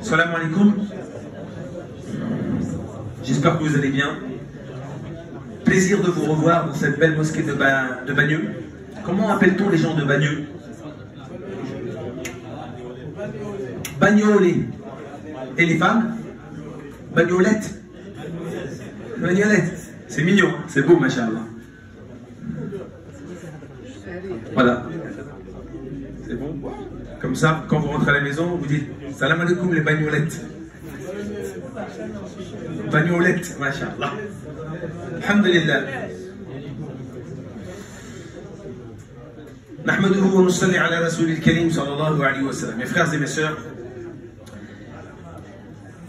Salam alaikum. J'espère que vous allez bien. Plaisir de vous revoir dans cette belle mosquée de Bagneux. Comment appelle-t-on les gens de Bagneux? Bagnolés. Et les femmes? Bagnolettes. Bagnolettes. C'est mignon, c'est beau, machallah. Voilà. C'est bon. Comme ça, quand vous rentrez à la maison, vous dites salam alaikum les bagnolettes. Bagnolettes, machallah. Alhamdulillah. Nahmaduhu wa nusalli ala rasulil karim sallallahu alayhi wa sallam. Mes frères et mes sœurs,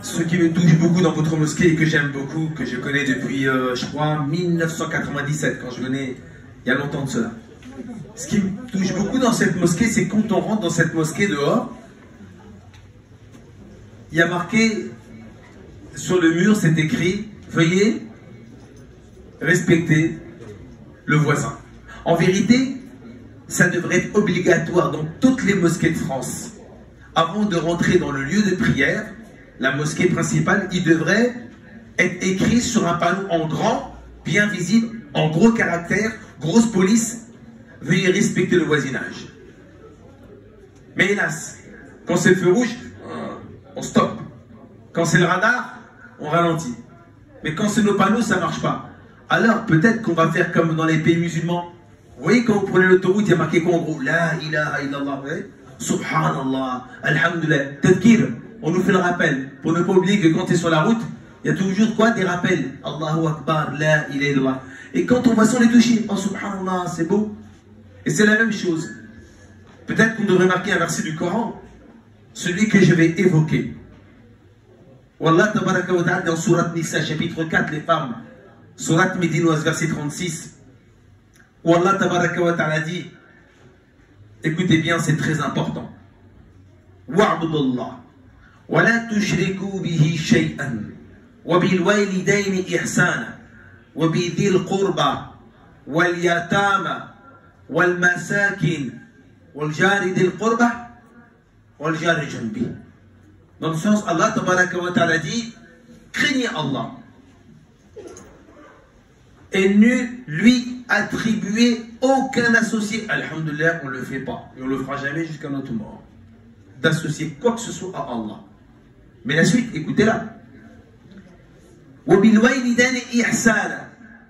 ce qui me touche beaucoup dans votre mosquée et que j'aime beaucoup, que je connais depuis, je crois, 1997, quand je venais il y a longtemps de cela. Ce qui me touche beaucoup dans cette mosquée, c'est quand on rentre dans cette mosquée dehors, il y a marqué sur le mur, c'est écrit « Veuillez respecter le voisin ». En vérité, ça devrait être obligatoire dans toutes les mosquées de France. Avant de rentrer dans le lieu de prière, la mosquée principale, il devrait être écrit sur un panneau en grand, bien visible, en gros caractères, grosse police, veuillez respecter le voisinage. Mais hélas, quand c'est le feu rouge, on stoppe. Quand c'est le radar, on ralentit. Mais quand c'est nos panneaux, ça ne marche pas. Alors peut-être qu'on va faire comme dans les pays musulmans. Vous voyez, quand vous prenez l'autoroute, il y a marqué quoi en gros? La ilaha illallah, subhanallah, alhamdulillah, tadkir. On nous fait le rappel, pour ne pas oublier que quand tu es sur la route, il y a toujours quoi? Des rappels. Allahu Akbar, la ilaha illallah. Et quand on va sur les toucher, oh subhanallah, c'est beau. Et c'est la même chose. Peut-être qu'on devrait marquer un verset du Coran, celui que je vais évoquer. Wallah tabaraka wa ta'ala dans Surat Nisa, chapitre 4, les femmes. Surat Médinoise, verset 36. Wallah tabaraka wa ta'ala dit, écoutez bien, c'est très important. Wa'budullah. ولا تشركوا به شيئا وبالوالدين إحسانا وبذي القربى واليتامى والمساكين والجار ذي القربى والجار جنبه. Dans le sens, Allah tabaraka wa ta'ala dit, craignez Allah et ne lui attribuez aucun associé. Alhamdulillah, on ne le fait pas et on ne le fera jamais jusqu'à notre mort, d'associer quoi que ce soit à Allah. Mais la suite, écoutez-la.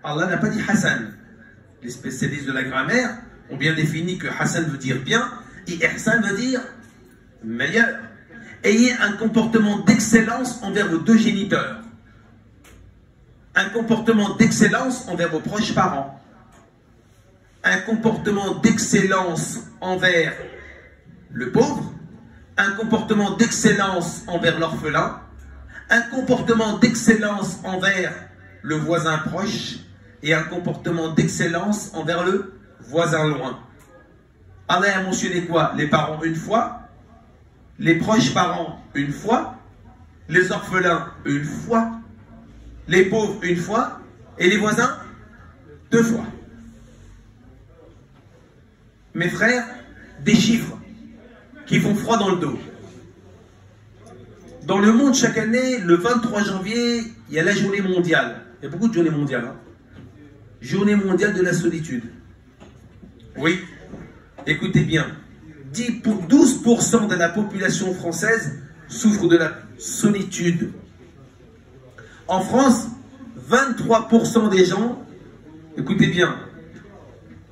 Allah n'a pas dit Hassan. Les spécialistes de la grammaire ont bien défini que Hassan veut dire bien et Ihsan veut dire meilleur. Ayez un comportement d'excellence envers vos deux géniteurs. Un comportement d'excellence envers vos proches parents. Un comportement d'excellence envers le pauvre. Un comportement d'excellence envers l'orphelin, un comportement d'excellence envers le voisin proche et un comportement d'excellence envers le voisin loin. Allah a mentionné quoi? Les parents une fois, les proches parents une fois, les orphelins une fois, les pauvres une fois et les voisins deux fois. Mes frères, des chiffres qui font froid dans le dos. Dans le monde, chaque année, le 23 janvier, il y a la journée mondiale. Il y a beaucoup de journées mondiales. Hein. Journée mondiale de la solitude. Oui, écoutez bien. 12% de la population française souffre de la solitude. En France, 23% des gens, écoutez bien,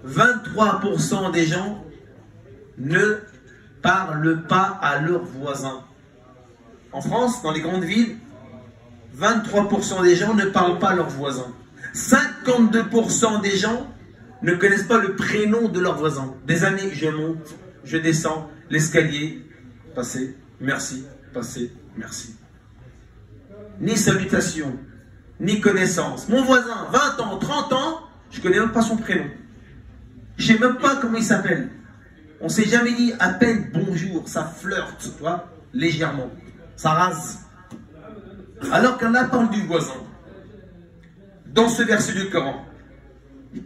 23% des gens ne parlent pas à leurs voisins. En France, dans les grandes villes, 23% des gens ne parlent pas à leurs voisins. 52% des gens ne connaissent pas le prénom de leurs voisins. Des années, je monte, je descends l'escalier, passez, merci, passez, merci. Ni salutation, ni connaissance. Mon voisin, 20 ans, 30 ans, je ne connais même pas son prénom. Je ne sais même pas comment il s'appelle. On ne s'est jamais dit à peine bonjour, ça flirte, tu vois, légèrement. Ça rase. Alors qu'Allah parle du voisin. Dans ce verset du Coran.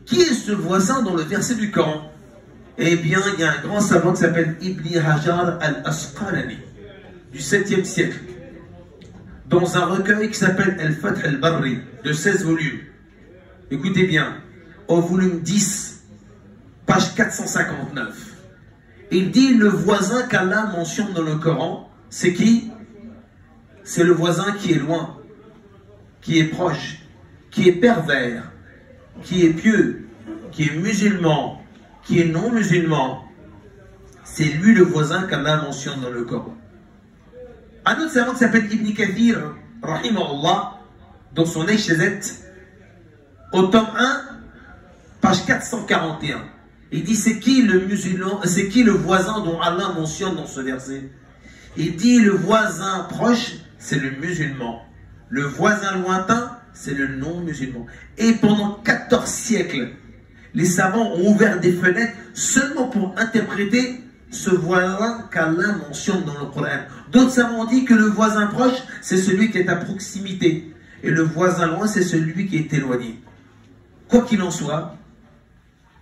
Qui est ce voisin dans le verset du Coran? Eh bien, il y a un grand savant qui s'appelle Ibn Hajar al-Asqalani, du 7e siècle, dans un recueil qui s'appelle Al-Fath al-Barri, de 16 volumes. Écoutez bien, au volume 10, page 459. Il dit le voisin qu'Allah mentionne dans le Coran, c'est qui? C'est le voisin qui est loin, qui est proche, qui est pervers, qui est pieux, qui est musulman, qui est non musulman. C'est lui le voisin qu'Allah mentionne dans le Coran. Un autre savant qui s'appelle Ibn Kathir, rahimahullah, dans son Eshezet, au tome 1, page 441. Il dit c'est qui le musulman, c'est qui le voisin dont Allah mentionne dans ce verset? Il dit le voisin proche, c'est le musulman. Le voisin lointain, c'est le non-musulman. Et pendant 14 siècles, les savants ont ouvert des fenêtres seulement pour interpréter ce voisin qu'Allah mentionne dans le Coran. D'autres savants ont dit que le voisin proche, c'est celui qui est à proximité. Et le voisin loin, c'est celui qui est éloigné. Quoi qu'il en soit,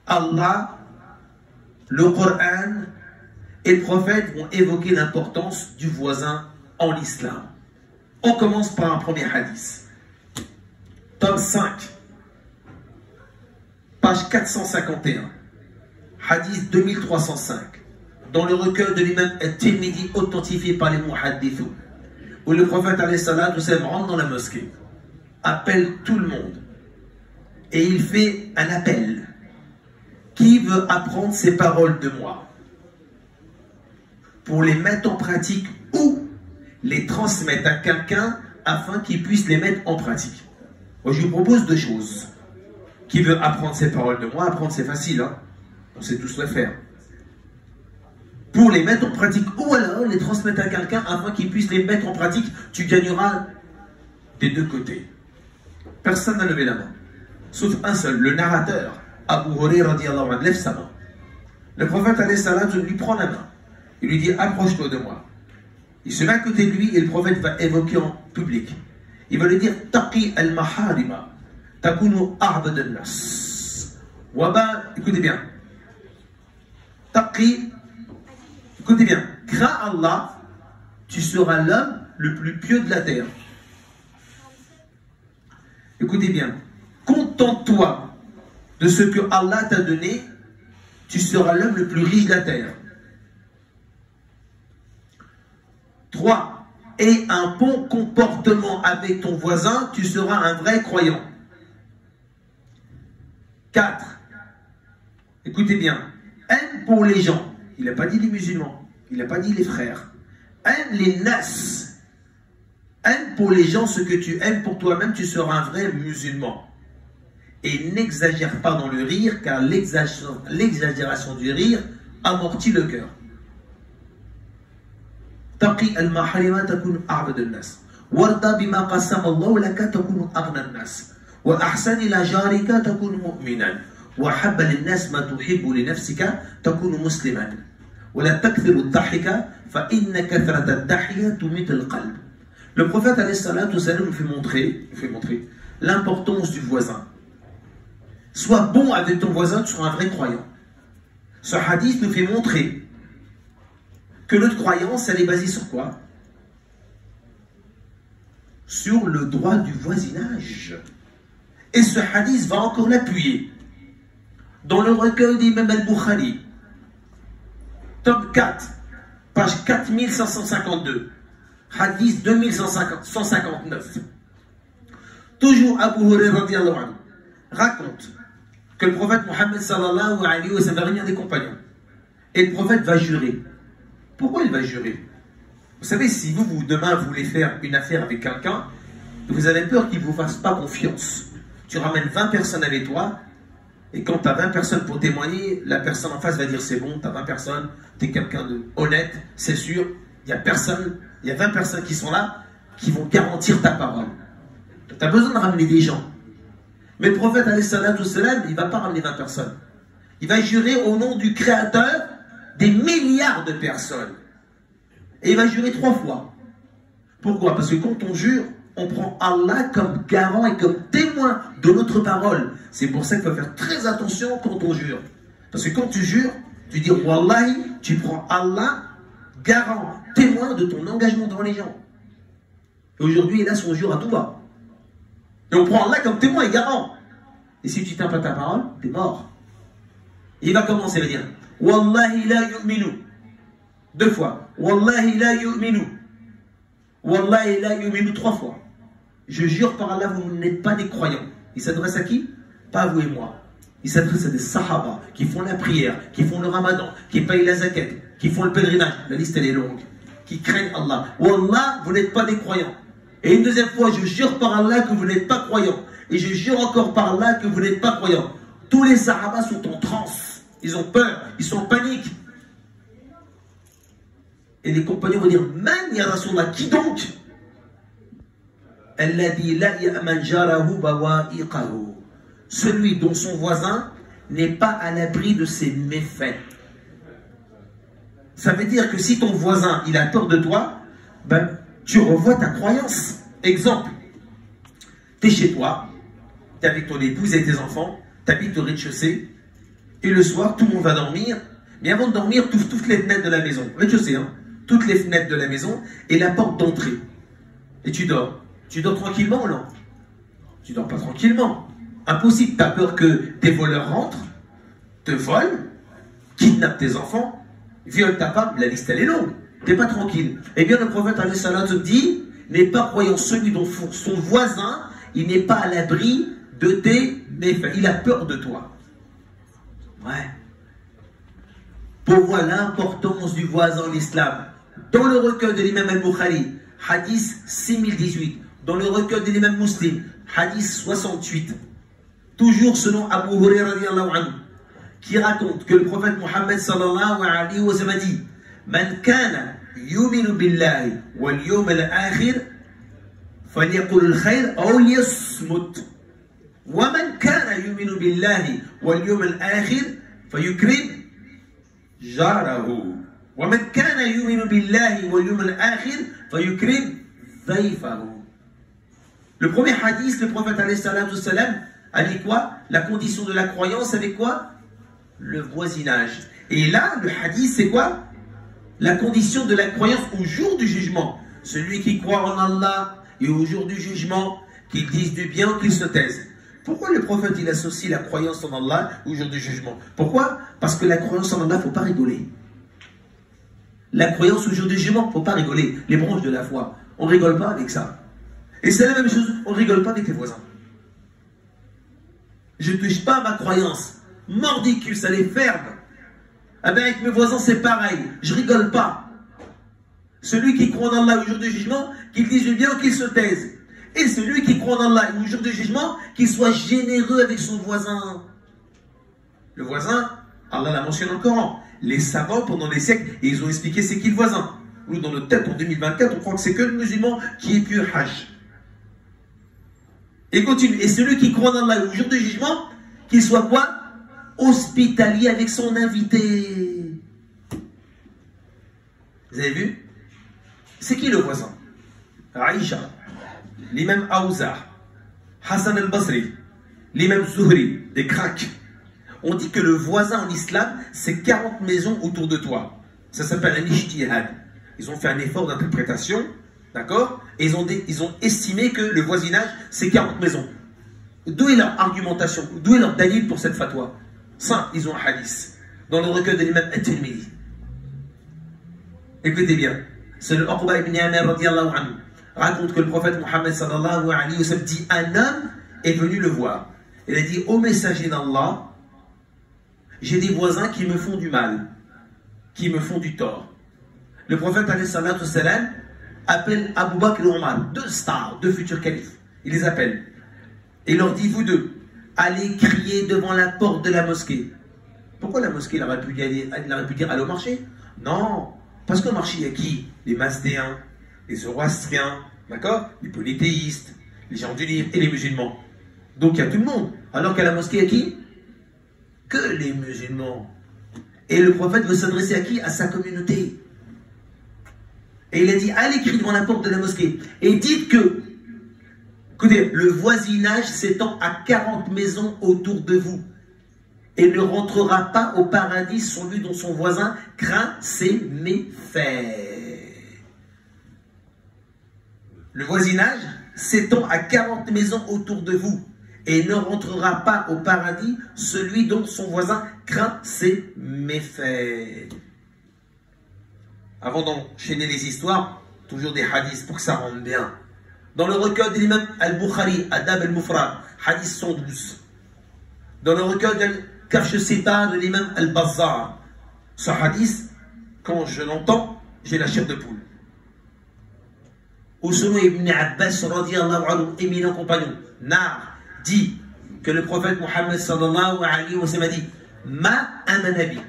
Allah, le Coran et le prophète vont évoquer l'importance du voisin en l'islam. On commence par un premier hadith. Tome 5, page 451, hadith 2305, dans le recueil de l'imam At-Tirmidhi authentifié par les muhaddithous, où le prophète alayhi salatu wassalam rentre dans la mosquée, appelle tout le monde, et il fait un appel. Qui veut apprendre ces paroles de moi pour les mettre en pratique ou les transmettre à quelqu'un afin qu'il puisse les mettre en pratique? Moi, je vous propose deux choses. Qui veut apprendre ces paroles de moi? Apprendre, c'est facile, hein? On sait tous le faire. Pour les mettre en pratique ou alors les transmettre à quelqu'un afin qu'il puisse les mettre en pratique, tu gagneras des deux côtés. Personne n'a levé la main, sauf un seul, le narrateur. Abu Huraira radiallahu anhu lève sa main. Le prophète alayhi salam lui prend la main. Il lui dit approche-toi de moi. Il se met à côté de lui et le prophète va évoquer en public. Il va lui dire taqi al-maharima takunu a'bad an-nas. Waba, écoutez bien. Taqi, écoutez bien. Crains Allah, tu seras l'homme le plus pieux de la terre. Écoutez bien. Contente-toi de ce que Allah t'a donné, tu seras l'homme le plus riche de la terre. 3. Aie un bon comportement avec ton voisin, tu seras un vrai croyant. 4. Écoutez bien, aime pour les gens. Il n'a pas dit les musulmans, il n'a pas dit les frères. Aime les nas. Aime pour les gens ce que tu aimes pour toi-même, tu seras un vrai musulman. Et n'exagère pas dans le rire, car l'exagération du rire amortit le cœur. Taqi al-maharima takun a'bad an-nas. Warda bima qasama Allah laka takun aghna an-nas. Wa ahsan ila jarika takun mu'minan. Wa habba lin-nas ma tuhibbu li nafsika takun musliman. Wa la takthiru ad-dahika fa inna kathrata ad-dahiya tumit al-qalb. Le prophète alayhi salatu wassalam nous fait montrer l'importance du voisin. Sois bon avec ton voisin, tu seras un vrai croyant. Ce hadith nous fait montrer que notre croyance, elle est basée sur quoi? Sur le droit du voisinage. Et ce hadith va encore l'appuyer. Dans le recueil d'Imam al-Bukhari, tome 4, page 4552, hadith 2159. Toujours Abu Huraira radiallahu anhu raconte que le prophète Mohammed sallallahu alayhi wa sallam va réunir des compagnons. Et le prophète va jurer. Pourquoi il va jurer? Vous savez, si vous demain voulez faire une affaire avec quelqu'un, vous avez peur qu'il ne vous fasse pas confiance. Tu ramènes 20 personnes avec toi, Et quand tu as 20 personnes pour témoigner, la personne en face va dire c'est bon, tu as 20 personnes, tu es quelqu'un de honnête, c'est sûr, il y a 20 personnes qui sont là, qui vont garantir ta parole. Tu as besoin de ramener des gens. Mais le prophète, il ne va pas ramener 20 personnes. Il va jurer au nom du Créateur des milliards de personnes. Et il va jurer 3 fois. Pourquoi? Parce que quand on jure, on prend Allah comme garant et comme témoin de notre parole. C'est pour ça qu'il faut faire très attention quand on jure. Parce que quand tu jures, tu dis Wallahi, tu prends Allah garant, témoin de ton engagement devant les gens. Et aujourd'hui, là, on jure à tout va. Et on prend Allah comme témoin et garant. Et si tu tiens pas ta parole, tu es mort. Et il va commencer à dire Wallahi la yu'minu. 2 fois. Wallahi la yu'minu. Wallahi la yu'minu 3 fois. Je jure par Allah, vous n'êtes pas des croyants. Il s'adresse à qui? Pas à vous et moi. Il s'adresse à des sahaba qui font la prière, qui font le ramadan, qui payent la zakat, qui font le pèlerinage. La liste elle est longue. Qui craignent Allah. Wallah, vous n'êtes pas des croyants. Et une deuxième fois, je jure par Allah que vous n'êtes pas croyants. Et je jure encore par Allah que vous n'êtes pas croyants. Tous les sahaba sont en transe. Ils ont peur, ils sont en panique. Et les compagnons vont dire Man ya Rasulallah, qui donc? Celui dont son voisin n'est pas à l'abri de ses méfaits. Ça veut dire que si ton voisin il a peur de toi, ben, tu revois ta croyance. Exemple, tu es chez toi, tu es avec ton épouse et tes enfants, tu habites au rez-de-chaussée, et le soir tout le monde va dormir, mais avant de dormir, tu ouvres toutes les fenêtres de la maison, rez-de-chaussée, hein, toutes les fenêtres de la maison et la porte d'entrée. Et tu dors. Tu dors tranquillement ou non? Tu dors pas tranquillement. Impossible, tu as peur que tes voleurs rentrent, te volent, kidnappent tes enfants, violent ta femme, la liste elle est longue. Tu n'es pas tranquille. Eh bien le prophète alayhi salam te dit, n'est pas croyant celui dont son voisin, il n'est pas à l'abri de tes méfaits. Il a peur de toi. Ouais. Pour voir l'importance du voisin en islam. Dans le recueil de l'imam al-Bukhari, hadith 6018. Dans le recueil de l'imam Muslim, hadith 68. Toujours selon Abu Hurairah radiyallahu anhu, qui raconte que le prophète Mohammed sallallahu alayhi wa sallam a dit Man kana yuminu billahi wal yawm al-akhir falyaqul al-khayr aw liyasmut. Wa man kana yuminu billahi wal yawm al-akhir fayukrim jarahu. Wa man kana yuminu billahi wal yawm al-akhir fayukrim dhayfahu. Le premier hadith, le prophète alayhi salam a dit quoi? La condition de la croyance avec quoi? Le voisinage. Et là, le hadith, c'est quoi? La condition de la croyance au jour du jugement. Celui qui croit en Allah et au jour du jugement, qu'il dise du bien ou qu'il se taise. Pourquoi le prophète il associe la croyance en Allah au jour du jugement? Pourquoi? Parce que la croyance en Allah, il ne faut pas rigoler. La croyance au jour du jugement, il ne faut pas rigoler. Les branches de la foi, on ne rigole pas avec ça. Et c'est la même chose, on ne rigole pas avec tes voisins. Je ne touche pas à ma croyance. Mordicule, ça les ferme. Ah ben avec mes voisins, c'est pareil. Je rigole pas. Celui qui croit en Allah au jour du jugement, qu'il dise du bien ou qu'il se taise. Et celui qui croit en Allah au jour du jugement, qu'il soit généreux avec son voisin. Le voisin, Allah l'a mentionné dans le Coran. Les savants, pendant des siècles, et ils ont expliqué c'est qui le voisin. Nous, dans notre tête, en 2024, on croit que c'est que le musulman qui est pieux Hajj. Et continue. Et celui qui croit en Allah au jour du jugement, qu'il soit quoi? Hospitalier avec son invité. Vous avez vu? C'est qui le voisin? Aïcha, l'imam Aouza, Hassan al-Basri, l'imam Zuhri, des cracks. On dit que le voisin en islam, c'est 40 maisons autour de toi. Ça s'appelle un ijtihad. Ils ont fait un effort d'interprétation, d'accord? Et ils ont estimé que le voisinage, c'est 40 maisons. D'où est leur argumentation? D'où est leur dalil pour cette fatwa? Ça, ils ont un hadith. Dans le recueil de l'imam At-Tirmidhi. Écoutez bien. C'est le Uqba ibn Amir radiyallahu anhu. Raconte que le prophète Mohammed sallallahu alayhi wa sallam dit un homme est venu le voir. Il a dit ô messager d'Allah, j'ai des voisins qui me font du mal, qui me font du tort. Le prophète alayhi salatu salam appelle Abu Bakr et Omar, 2 stars, 2 futurs califes. Il les appelle. Et il leur dit, vous deux, aller crier devant la porte de la mosquée. Pourquoi la mosquée, il aurait pu dire aller au marché? Non, parce qu'au marché, il y a qui? Les Masdéens, les Zoroastriens, d'accord? Les polythéistes, les gens du livre et les musulmans. Donc il y a tout le monde. Alors qu'à la mosquée, il y a qui? Que les musulmans. Et le prophète veut s'adresser à qui? À sa communauté. Et il a dit, allez crier devant la porte de la mosquée. Et dites que, écoutez, le voisinage s'étend à 40 maisons autour de vous. Et ne rentrera pas au paradis celui dont son voisin craint ses méfaits. Le voisinage s'étend à 40 maisons autour de vous. Et ne rentrera pas au paradis celui dont son voisin craint ses méfaits. Avant d'enchaîner les histoires, toujours des hadiths pour que ça rentre bien. Dans le recueil de l'imam Al-Bukhari, Adab Al-Mufrad, hadith 112. Dans le recueil de Kafsh Sita de l'imam Al-Bazzar, ce hadith, quand je l'entends, j'ai la chair de poule. Oussama ibn Abbas, radiyallahu anhu, éminent compagnon, Nar, dit que le prophète Mohammed sallallahu alayhi wa sallam a dit Ma amanabi.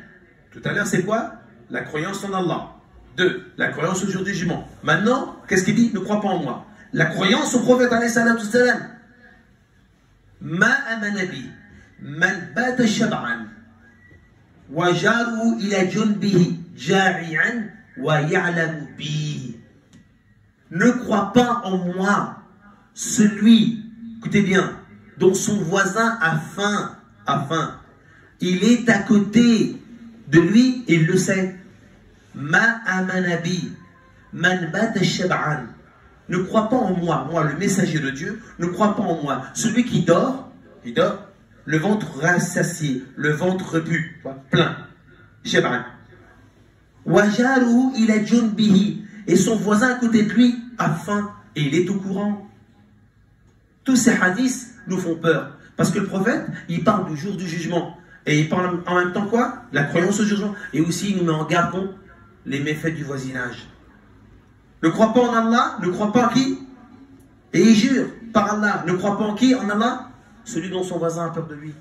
Tout à l'heure, c'est quoi? La croyance en Allah. 2. La croyance au jour du jugement. Maintenant, qu'est-ce qu'il dit? Ne crois pas en moi. La croyance au prophète alayhi salatu salam. Ma amanabi. Man bata shab'an. Wa jaru ila junbihi jari'an wa ya'lamu bi. Ne crois pas en moi. Celui, écoutez bien, dont son voisin a faim, il est à côté de lui et il le sait. Ma amanabi, man bata shab'an. Ne crois pas en moi, moi le messager de Dieu, ne crois pas en moi. Celui qui dort, il dort, le ventre rassasié, le ventre repu, plein. Shab'an. Wajaru ila junbihi. Et son voisin à côté de lui a faim et il est au courant. Tous ces hadiths nous font peur. Parce que le prophète, il parle du jour du jugement. Et il parle en même temps quoi? La croyance au jugement. Et aussi, il nous met en garde contre les méfaits du voisinage. Ne crois pas en Allah, ne crois pas en qui? Et il jure par Allah. Ne crois pas en qui? En Allah? Celui dont son voisin a peur de lui.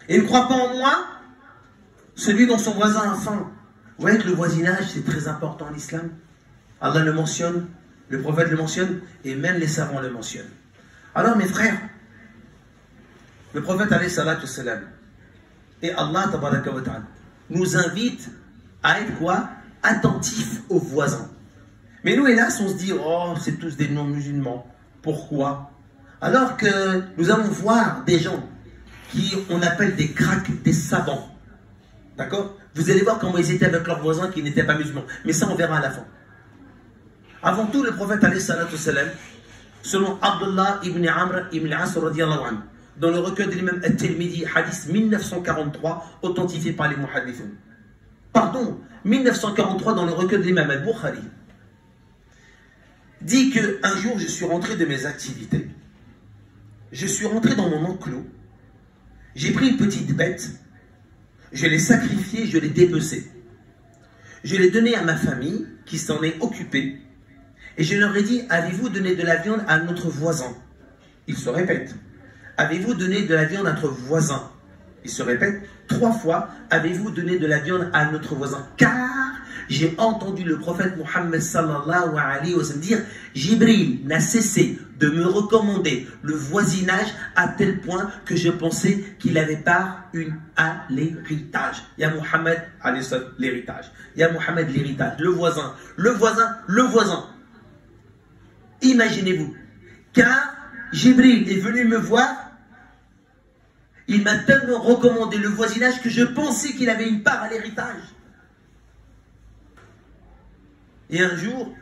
Et ne crois pas en moi? Celui dont son voisin a faim. Vous voyez que le voisinage, c'est très important en islam. Allah le mentionne, le prophète le mentionne, et même les savants le mentionnent. Alors mes frères, le prophète alayhi salatu salam et Allah tabaraka wa ta'ala nous invite à être quoi? Attentifs aux voisins. Mais nous, hélas, on se dit, oh, c'est tous des non-musulmans. Pourquoi? Alors que nous allons voir des gens qui on appelle des cracks, des savants. D'accord? Vous allez voir comment ils étaient avec leurs voisins qui n'étaient pas musulmans. Mais ça, on verra à la fin. Avant tout, le prophète alayhi salatu salam, selon Abdullah ibn Amr ibn al-As radiyallahu anhu, dans le recueil de l'imam At-Tirmidhi, hadith 1943, authentifié par les muhaddithun. Pardon, 1943 dans le recueil de l'imam Al-Bukhari, dit qu'un jour, je suis rentré de mes activités. Je suis rentré dans mon enclos. J'ai pris une petite bête. Je l'ai sacrifiée, je l'ai dépecée. Je l'ai donnée à ma famille, qui s'en est occupée. Et je leur ai dit, avez-vous donné de la viande à notre voisin? Il se répète. Avez-vous donné de la viande à notre voisin? Il se répète 3 fois. Avez-vous donné de la viande à notre voisin? Car j'ai entendu le prophète Mohammed sallallahu alayhi wa sallam dire, Jibril n'a cessé de me recommander le voisinage à tel point que je pensais qu'il avait part à l'héritage. Ya Mohammed, l'héritage. Ya Mohammed, l'héritage. Le voisin, le voisin, le voisin. Imaginez-vous, car Jibril est venu me voir, il m'a tellement recommandé le voisinage que je pensais qu'il avait une part à l'héritage. Et un jour,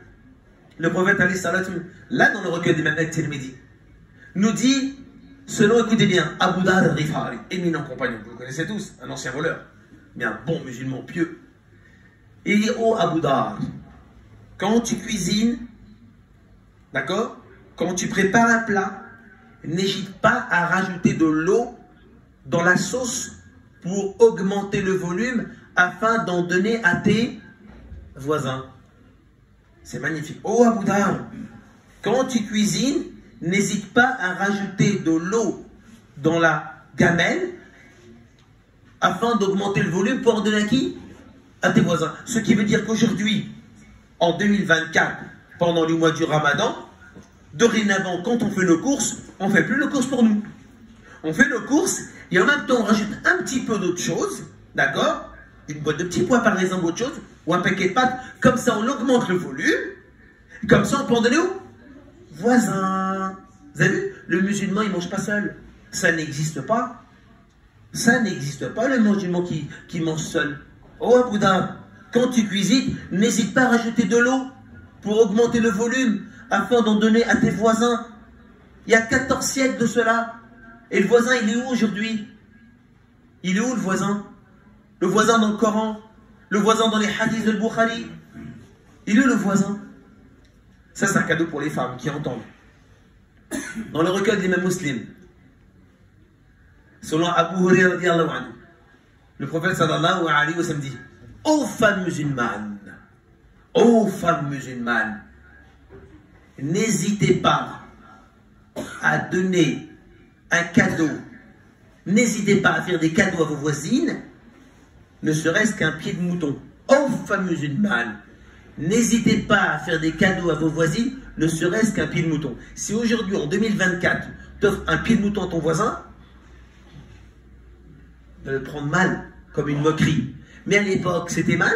le prophète alayhi salatu, là dans le recueil d'Imam At-Tirmidhi, nous dit, selon, écoutez bien, Abu Dar al-Rifari, éminent compagnon, vous le connaissez tous, un ancien voleur, mais un bon musulman pieux. Il dit, oh Abu Dar, quand tu cuisines, d'accord, quand tu prépares un plat, n'hésite pas à rajouter de l'eau dans la sauce pour augmenter le volume afin d'en donner à tes voisins. C'est magnifique. Oh Abu Dar, quand tu cuisines, n'hésite pas à rajouter de l'eau dans la gamelle afin d'augmenter le volume pour en donner à qui? À tes voisins. Ce qui veut dire qu'aujourd'hui, en 2024, pendant le mois du Ramadan, dorénavant, quand on fait nos courses, on ne fait plus nos courses pour nous. On fait nos courses et en même temps, on rajoute un petit peu d'autres choses, d'accord? Une boîte de petits pois, par exemple, autre chose, ou un paquet de pâtes. Comme ça, on augmente le volume. Comme ça, on peut en donner aux voisins. Vous avez vu? Le musulman, il ne mange pas seul. Ça n'existe pas. Ça n'existe pas, le musulman qui mange seul. Oh, Bouddha, quand tu cuisines, n'hésite pas à rajouter de l'eau pour augmenter le volume, afin d'en donner à tes voisins. Il y a 14 siècles de cela. Et le voisin, il est où aujourd'hui? Il est où le voisin? Le voisin dans le Coran? Le voisin dans les hadiths de Bukhari? Il est où le voisin? Ça, c'est un cadeau pour les femmes qui entendent. Dans le recueil des mêmes musulmans, selon Abu Hurairah radiyallahu anhu, le prophète sallallahu alayhi wa sallam dit: ô femmes musulmanes, n'hésitez pas à donner un cadeau, n'hésitez pas à faire des cadeaux à vos voisines, ne serait-ce qu'un pied de mouton. Ô femmes musulmanes, n'hésitez pas à faire des cadeaux à vos voisines, ne serait-ce qu'un pied de mouton. Si aujourd'hui, en 2024, tu offres un pied de mouton à ton voisin, de le prendre mal, comme une moquerie. Mais à l'époque, c'était mal.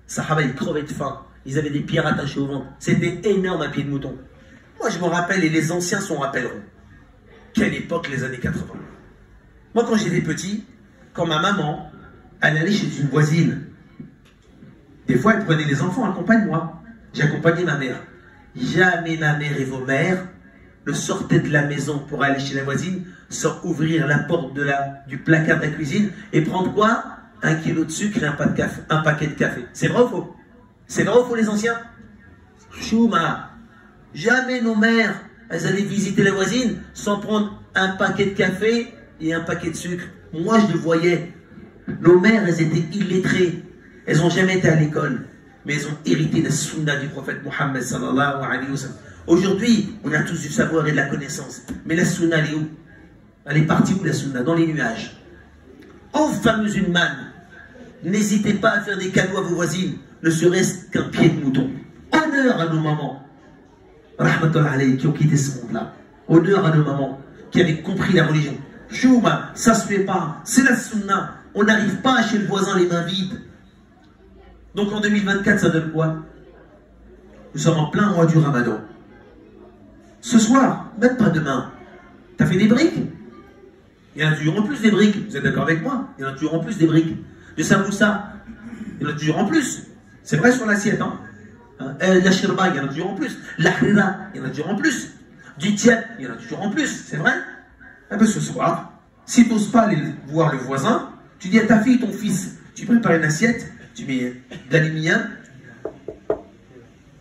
Sahaba, ils crevaient de faim. Ils avaient des pierres attachées au ventre. C'était énorme, un pied de mouton. Moi, je me rappelle, et les anciens s'en rappelleront. Quelle époque, les années 80. Moi, quand j'étais petit, quand ma maman, elle allait chez une voisine, des fois, elle prenait les enfants, accompagne-moi. J'accompagnais ma mère. Jamais ma mère et vos mères ne sortaient de la maison pour aller chez la voisine sans ouvrir la porte du placard de la cuisine et prendre quoi? 1 kilo de sucre et un paquet de café. C'est vrai ou faux? C'est vrai ou faux, les anciens? Chouma. Jamais nos mères, elles allaient visiter la voisine sans prendre un paquet de café et un paquet de sucre. Moi, je le voyais. Nos mères, elles étaient illettrées. Elles n'ont jamais été à l'école. Mais elles ont hérité la sunna du prophète Mohammed sallallahu alayhi wa sallam. Aujourd'hui, on a tous du savoir et de la connaissance. Mais la sunna, elle est où? Elle est partie où, la sunna? Dans les nuages. Ô femmes musulmanes, n'hésitez pas à faire des cadeaux à vos voisines, ne serait-ce qu'un pied de mouton. Honneur à nos mamans, rahmatullah alayhi, qui ont quitté ce monde-là. Honneur à nos mamans, qui avaient compris la religion. Chouma, ça se fait pas, c'est la sunna. On n'arrive pas chez le voisin les mains vides. Donc en 2024, ça donne quoi? Nous sommes en plein mois du Ramadan. Ce soir, même pas demain, t'as fait des briques? Il y en a toujours en plus des briques. Vous êtes d'accord avec moi? Il y en a toujours en plus des briques. De samoussa, il y en a toujours en plus. C'est vrai sur l'assiette, hein? La shirba, il y en a toujours en plus. La harira, il y en a toujours en plus. Du tiep, il y en a toujours en plus. C'est vrai? Eh bien, ce soir, si tu n'oses pas aller voir le voisin, tu dis à ta fille, ton fils, tu prépares une assiette, tu mets de l'aluminium.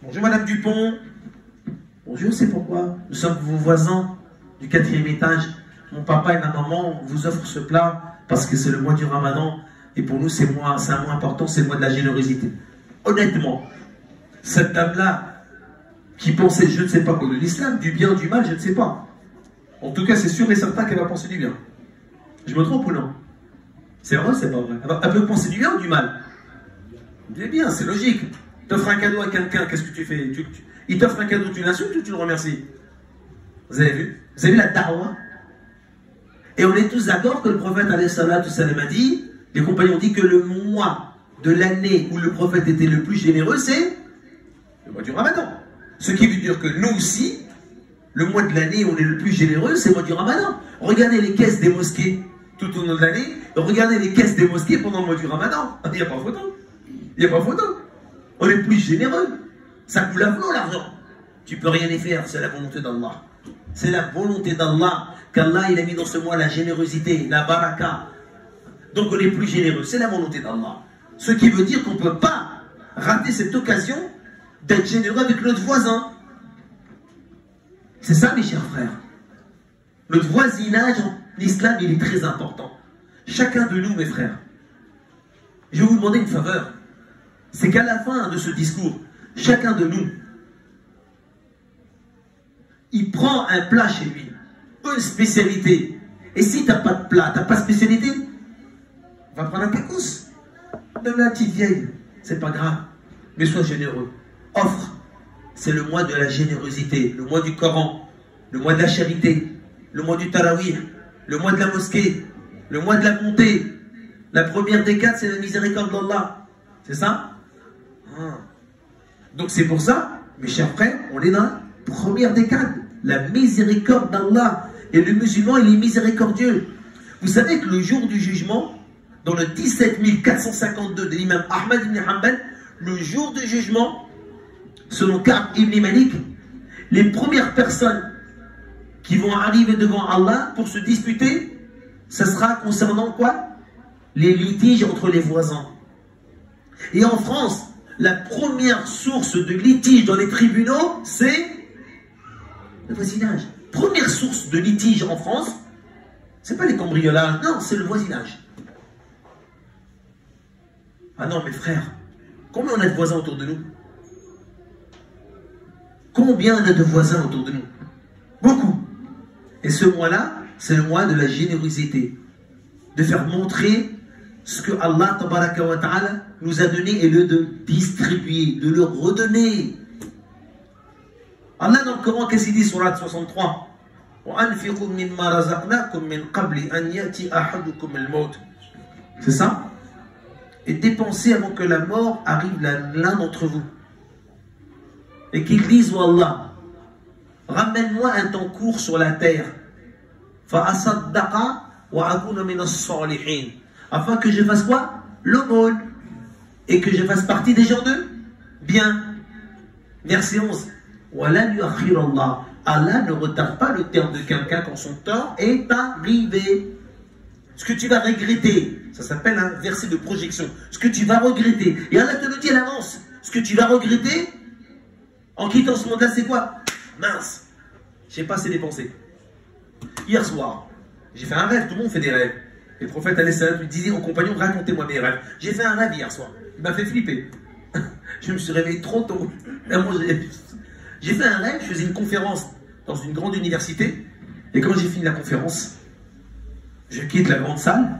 Bonjour Madame Dupont. Bonjour, c'est pourquoi? Nous sommes vos voisins du 4e étage. Mon papa et ma maman vous offrent ce plat parce que c'est le mois du Ramadan et pour nous c'est un mois important, c'est le mois de la générosité. Honnêtement, cette dame-là qui pensait je ne sais pas quoi de l'islam, du bien, du mal, je ne sais pas. En tout cas, c'est sûr et certain qu'elle va penser du bien. Je me trompe ou non? C'est vrai ou c'est pas vrai? Elle peut penser du bien ou du mal? Du bien, c'est logique. T'offres un cadeau à quelqu'un, qu'est-ce que tu fais? Il t'offre un cadeau, tu l'insultes ou tu le remercies? Vous avez vu? Vous avez vu la da'wa? Et on est tous d'accord que le prophète alayhi salatu salam a dit, les compagnons ont dit que le mois de l'année où le prophète était le plus généreux, c'est le mois du Ramadan. Ce qui veut dire que nous aussi, le mois de l'année où on est le plus généreux, c'est le mois du Ramadan. Regardez les caisses des mosquées tout au long de l'année, regardez les caisses des mosquées pendant le mois du Ramadan. Il n'y a pas photo. Il n'y a pas photo. On est plus généreux. Ça coule à flot l'argent. Tu peux rien y faire, c'est la volonté d'Allah. C'est la volonté d'Allah qu'Allah il a mis dans ce mois la générosité, la baraka. Donc on est plus généreux, c'est la volonté d'Allah. Ce qui veut dire qu'on ne peut pas rater cette occasion d'être généreux avec notre voisin. C'est ça mes chers frères. Notre voisinage en islam il est très important. Chacun de nous mes frères, je vais vous demander une faveur. C'est qu'à la fin de ce discours, chacun de nous, il prend un plat chez lui, une spécialité, Et si tu n'as pas de plat, tu n'as pas de spécialité, va prendre un tacos. Donne-la à la petite vieille. C'est pas grave. Mais sois généreux. Offre. C'est le mois de la générosité, le mois du Coran, le mois de la charité, le mois du Tarawih, le mois de la mosquée, le mois de la montée. La première décade, c'est la miséricorde d'Allah. C'est ça? Donc c'est pour ça, mes chers frères, on est dans la première décade. La miséricorde d'Allah. Et le musulman, il est miséricordieux. Vous savez que le jour du jugement, dans le 17 452 de l'imam Ahmad ibn Hanbal, le jour du jugement, selon Ka'b ibn Malik, les premières personnes qui vont arriver devant Allah pour se disputer, ça sera concernant quoi? Les litiges entre les voisins. Et en France, la première source de litige dans les tribunaux, c'est le voisinage. Première source de litige en France, c'est pas les cambriolages, non, c'est le voisinage. Ah non, mes frères, combien on a de voisins autour de nous? Combien on a de voisins autour de nous? Beaucoup. Et ce mois-là, c'est le mois de la générosité. De faire montrer ce que Allah tabaraka wa ta'ala nous a donné et de distribuer, de le redonner. Allah dans le Coran, qu'est-ce qu'il dit sur la 63? C'est ça? Et dépensez avant que la mort arrive l'un d'entre vous. Et qu'ils disent, oh Allah, ramène-moi un temps court sur la terre. Afin que je fasse quoi? L'aumône. Et que je fasse partie des gens de bien. Verset 11. Allah ne retarde pas le terme de quelqu'un quand son temps est arrivé. Ce que tu vas regretter, ça s'appelle un verset de projection. Ce que tu vas regretter. Et Allah te le dit à l'avance. Ce que tu vas regretter en quittant ce monde-là, c'est quoi? Mince, j'ai pas assez dépensé. Hier soir, j'ai fait un rêve. Tout le monde fait des rêves. Et le prophète lui disait aux compagnons, racontez-moi mes rêves. J'ai fait un rêve hier soir. Il m'a fait flipper. Je me suis réveillé trop tôt. J'ai fait un rêve, je faisais une conférence dans une grande université. Et quand j'ai fini la conférence, je quitte la grande salle,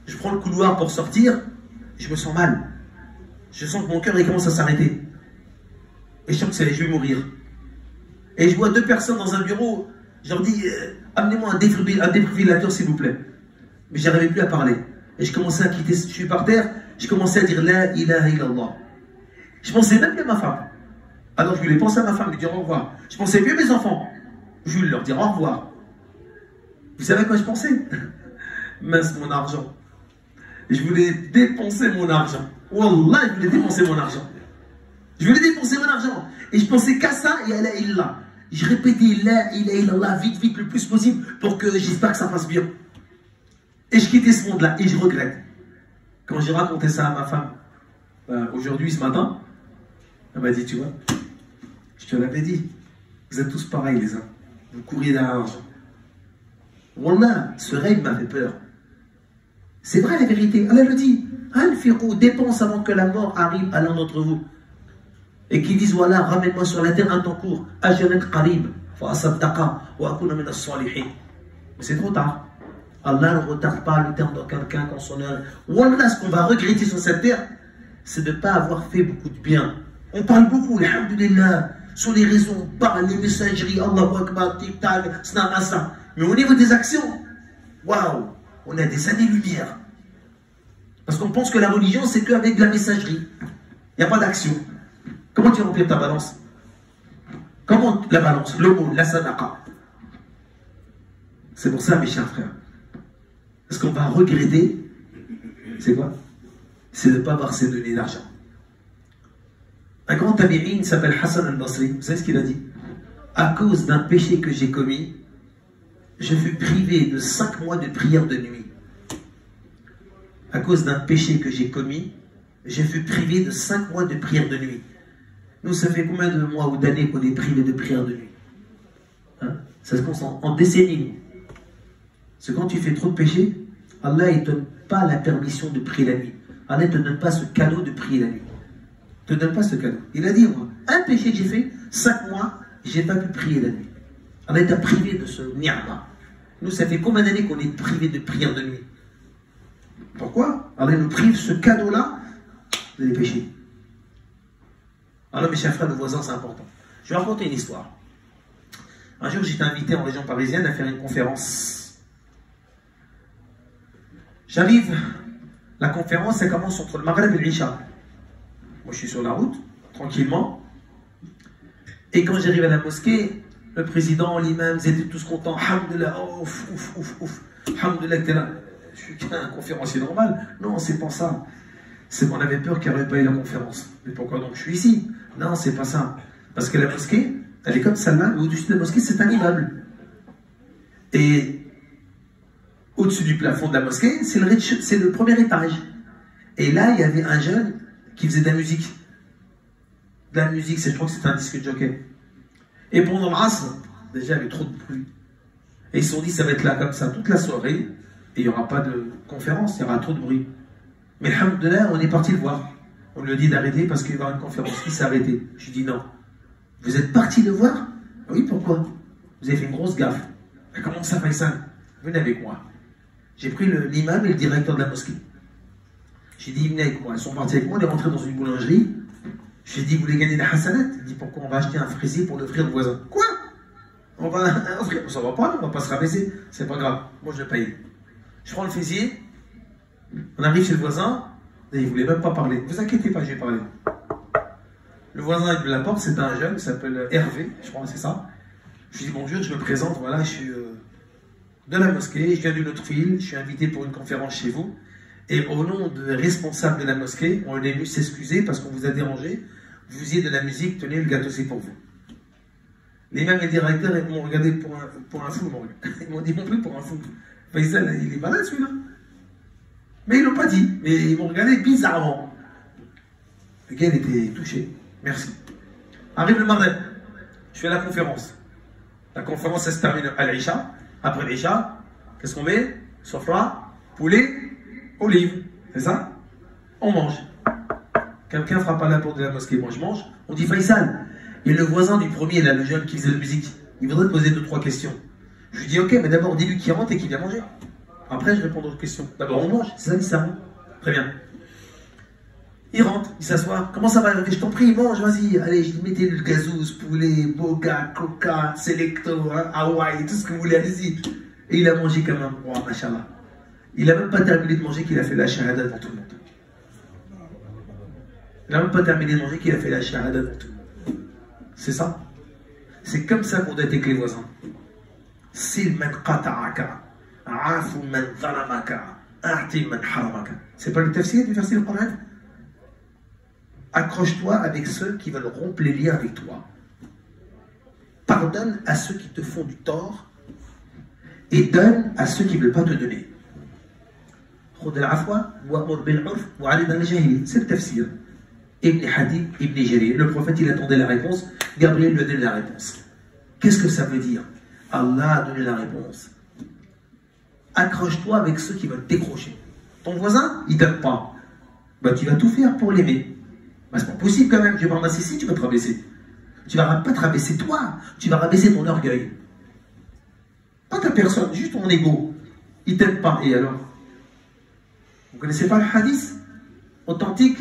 je prends le couloir pour sortir, je me sens mal. Je sens que mon cœur il commence à s'arrêter. Et je sens que je vais mourir. Et je vois deux personnes dans un bureau, je leur dis, amenez-moi un défibrillateur s'il vous plaît. Mais j'arrivais plus à parler. Et je commençais à quitter, je suis par terre, je commençais à dire La ilaha illallah. Je pensais même plus à ma femme. Alors je voulais penser à ma femme, lui dire au revoir. Je pensais plus à mes enfants. Je voulais leur dire au revoir. Vous savez à quoi je pensais? Mince, mon argent. Je voulais dépenser mon argent. Wallah, je voulais dépenser mon argent. Je voulais dépenser mon argent. Et je pensais qu'à ça et à la illallah. Je répétais la ilaha illallah vite, vite, le plus possible pour que j'espère que ça passe bien. Et je quittais ce monde-là et je regrette. Quand j'ai raconté ça à ma femme, aujourd'hui, ce matin, elle m'a dit, tu vois, je te l'avais dit, vous êtes tous pareils les uns. Vous courriez derrière l'argent. Wallah, ce rêve m'a fait peur. C'est vrai la vérité. Allah le dit. Al-Fiqou, dépense avant que la mort arrive à l'un d'entre vous. Et qui disent, voilà, ramène-moi sur la terre un temps court. Ajalan qarib, fa asaddaqa, wa akuna min as-salihin. Mais c'est trop tard. Allah ne retarde pas le terme de quelqu'un quand son heure. Wallah, ce qu'on va regretter sur cette terre, c'est de ne pas avoir fait beaucoup de bien. On parle beaucoup, alhamdulillah, sur les réseaux, on parle, les messageries, Allahu Akbar, TikTok, Snap, ça. Mais au niveau des actions, waouh, on a des années-lumière. Parce qu'on pense que la religion, c'est qu'avec de la messagerie. Il n'y a pas d'action. Comment tu remplis ta balance? Comment la balance? L'aumône, la sadaqa. C'est pour ça, mes chers frères. Parce qu'on va regretter, c'est quoi? C'est de ne pas avoir assez donné d'argent. Un grand tabi'in s'appelle Hassan al-Basri. Vous savez ce qu'il a dit? À cause d'un péché que j'ai commis, je fus privé de 5 mois de prière de nuit. À cause d'un péché que j'ai commis, je fus privé de 5 mois de prière de nuit. Nous, ça fait combien de mois ou d'années qu'on est privé de prière de nuit? Hein? Ça se compte en décennies. Parce que quand tu fais trop de péchés, Allah ne te donne pas la permission de prier la nuit. Allah ne te donne pas ce cadeau de prier la nuit. Il ne te donne pas ce cadeau. Il a dit, moi, un péché que j'ai fait, 5 mois, je n'ai pas pu prier la nuit. Allah t'a privé de ce ni'ma. Nous, ça fait combien d'années qu'on est privé de prière de nuit? Pourquoi? Allah nous prive ce cadeau-là de les péchés. Alors, mes chers frères, le voisin, c'est important. Je vais raconter une histoire. Un jour, j'étais invité en région parisienne à faire une conférence. J'arrive, la conférence, elle commence entre le Maghreb et l'Isha. Moi, je suis sur la route, tranquillement. Et quand j'arrive à la mosquée, le président, l'imam, ils étaient tous contents. Alhamdulillah, oh, ouf, ouf, ouf, ouf. Alhamdulillah, t'es là. Je suis un conférencier normal. Non, c'est pas ça. C'est qu'on avait peur qu'il n'y aurait pas eu la conférence. Mais pourquoi donc je suis ici? Non, c'est pas ça. Parce que la mosquée, elle est comme celle-là, mais au-dessus de la mosquée, c'est un immeuble. Et au-dessus du plafond de la mosquée, c'est le premier étage. Et là, il y avait un jeune qui faisait de la musique. De la musique, je crois que c'était un disque jockey. Et pendant l'Asr, déjà, il y avait trop de bruit. Et ils se sont dit, ça va être là comme ça toute la soirée, et il n'y aura pas de conférence, il y aura trop de bruit. Mais alhamdoulilah, on est parti le voir. On lui a dit d'arrêter parce qu'il va y avoir une conférence. Il s'est arrêté. Je lui ai dit non. Vous êtes parti le voir? Oui, pourquoi? Vous avez fait une grosse gaffe. Mais comment ça, Faisal? Venez avec moi. J'ai pris l'imam et le directeur de la mosquée. J'ai dit, venez avec moi. Ils sont partis avec moi, on est rentré dans une boulangerie. J'ai dit, vous voulez gagner la hasanat? Il dit, pourquoi on va acheter un fraisier pour l'offrir au voisin? Quoi? On va offrir. Ça va pas, on va pas se rabaisser. C'est pas grave. Moi, je vais payer. Je prends le fraisier. On arrive chez le voisin. Et il ne voulait même pas parler. Ne vous inquiétez pas, j'ai parlé. Le voisin de la porte, c'est un jeune qui s'appelle Hervé, je crois, c'est ça. Je lui dis bonjour, je me présente, voilà, je suis de la mosquée, je viens d'une autre ville, je suis invité pour une conférence chez vous. Et au nom de responsables de la mosquée, on est venu s'excuser parce qu'on vous a dérangé. Vous faisiez de la musique, tenez, le gâteau c'est pour vous. Les mêmes directeurs, ils m'ont regardé pour un fou. Ils m'ont dit non plus pour un fou. Faisal, il est malade celui-là. Mais ils ne l'ont pas dit. Mais ils m'ont regardé bizarrement. Le gars, il était touché. Merci. Arrive le Maghreb. Je fais la conférence. La conférence, ça se termine à l'Isha. Après l'Isha, qu'est-ce qu'on met? Sofra, poulet, olive. C'est ça? On mange. Quelqu'un frappe à la porte de la mosquée. Moi, je mange. On dit Faisal. Et le voisin du premier, là, le jeune qui faisait de la musique, il voudrait te poser 2-3 questions. Je lui dis, ok, mais d'abord, dis-lui qu'il rentre et qu'il vient manger. Après, je réponds aux questions. D'abord, on mange. C'est ça l'islam. Très bien. Il rentre, il s'assoit. Comment ça va? Je t'en prie, mange, vas-y. Allez, je dis, mettez le gazouze, poulet, boga, coca, selecto, hein, Hawaii, tout ce que vous voulez, allez-y. Et il a mangé comme un roi, machallah. Il n'a même pas terminé de manger qu'il a fait la shahada devant tout le monde. Il n'a même pas terminé de manger qu'il a fait la shahada devant tout le monde. C'est ça. C'est comme ça qu'on doit être avec les voisins. Sil man qata'aka, afu man zalamaka, a'ti man haramaka. C'est pas le tafsir du verset du Coran? Accroche-toi avec ceux qui veulent rompre les liens avec toi. Pardonne à ceux qui te font du tort et donne à ceux qui ne veulent pas te donner. C'est le tafsir. Ibn Hadid, Ibn Jarir, le prophète, il attendait la réponse, Gabriel lui a donné la réponse. Qu'est-ce que ça veut dire? Allah a donné la réponse. Accroche-toi avec ceux qui veulent décrocher. Ton voisin, il ne t'aime pas. Ben, tu vas tout faire pour l'aimer. Ben, c'est pas possible quand même, tu vas ramasser ici, tu vas te rabaisser. Tu vas pas te rabaisser toi, tu vas rabaisser ton orgueil. Pas ta personne, juste ton ego. Il ne t'aime pas, et alors? Vous ne connaissez pas le hadith authentique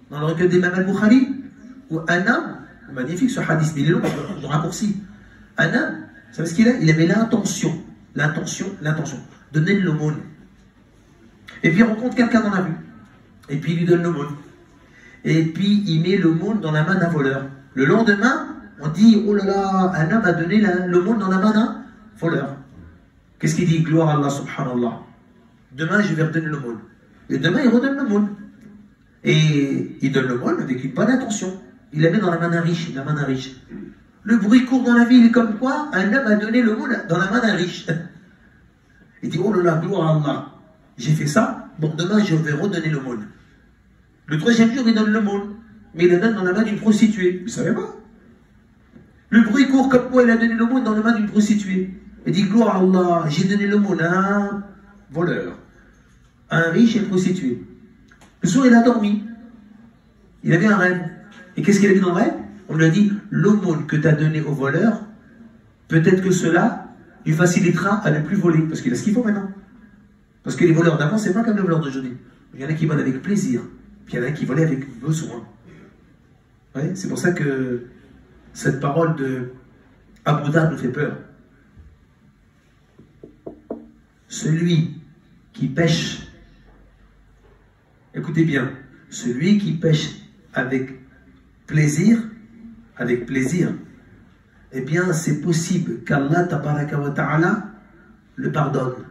dans le recueil d'Imam al-Bukhari, où un homme, magnifique ce hadith, mais il est long, je raccourcis. Un homme, vous savez ce qu'il a? Il avait l'intention, de donner l'aumône. Et puis il rencontre quelqu'un dans la rue, et puis il lui donne l'aumône. Et puis il met l'aumône dans la main d'un voleur. Le lendemain, on dit, oh là là, un homme a donné l'aumône dans la main d'un voleur. Qu'est-ce qu'il dit? Gloire à Allah, subhanallah. Demain, je vais redonner l'aumône. Et demain, il redonne l'aumône. Et il donne l'aumône avec une bonne intention. Il la met dans la main d'un riche, Le bruit court dans la ville, comme quoi un homme a donné l'aumône dans la main d'un riche. Il dit, oh là là, gloire à Allah. J'ai fait ça, bon, demain, je vais redonner l'aumône. Le troisième jour, il donne l'aumône. Mais il la donne dans la main d'une prostituée. Vous ne savez pas? Le bruit court comme quoi il a donné l'aumône dans la main d'une prostituée. Il dit, gloire à Allah, j'ai donné l'aumône à un voleur, à un riche et une prostituée. Le soir, il a dormi. Il avait un rêve. Et qu'est-ce qu'il a vu dans le rêve? On lui a dit, l'aumône que tu as donné au voleur, peut-être que cela, lui facilitera à ne plus voler, parce qu'il a ce qu'il faut maintenant. Parce que les voleurs d'avant, c'est pas comme les voleurs d'aujourd'hui. Il y en a qui volent avec plaisir, puis il y en a qui volent avec besoin. Ouais, c'est pour ça que cette parole de Abu Dhar nous fait peur. Celui qui pêche, écoutez bien, celui qui pêche avec plaisir, eh bien c'est possible qu'Allah tabaraka wa ta'ala le pardonne.